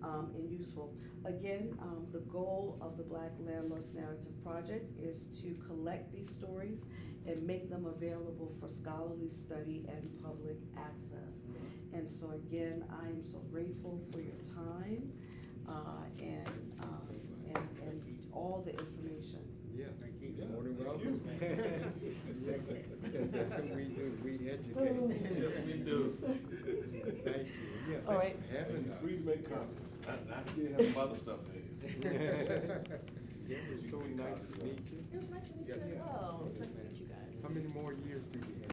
and useful. Again, the goal of the Black Landlords Narrative Project is to collect these stories and make them available for scholarly study and public access. And so again, I am so grateful for your time and all the information. Yes. Thank you. You're more than Thank welcome. you. Yes, that's what we do, we educate. Yes, we do. Thank you. Yeah, All right. thanks for having You're us. free to make comments. I still have some other stuff in Yeah, it was so nice to meet you. It was nice to meet you Yes. as well. It was nice to meet you guys. How many more years do we have?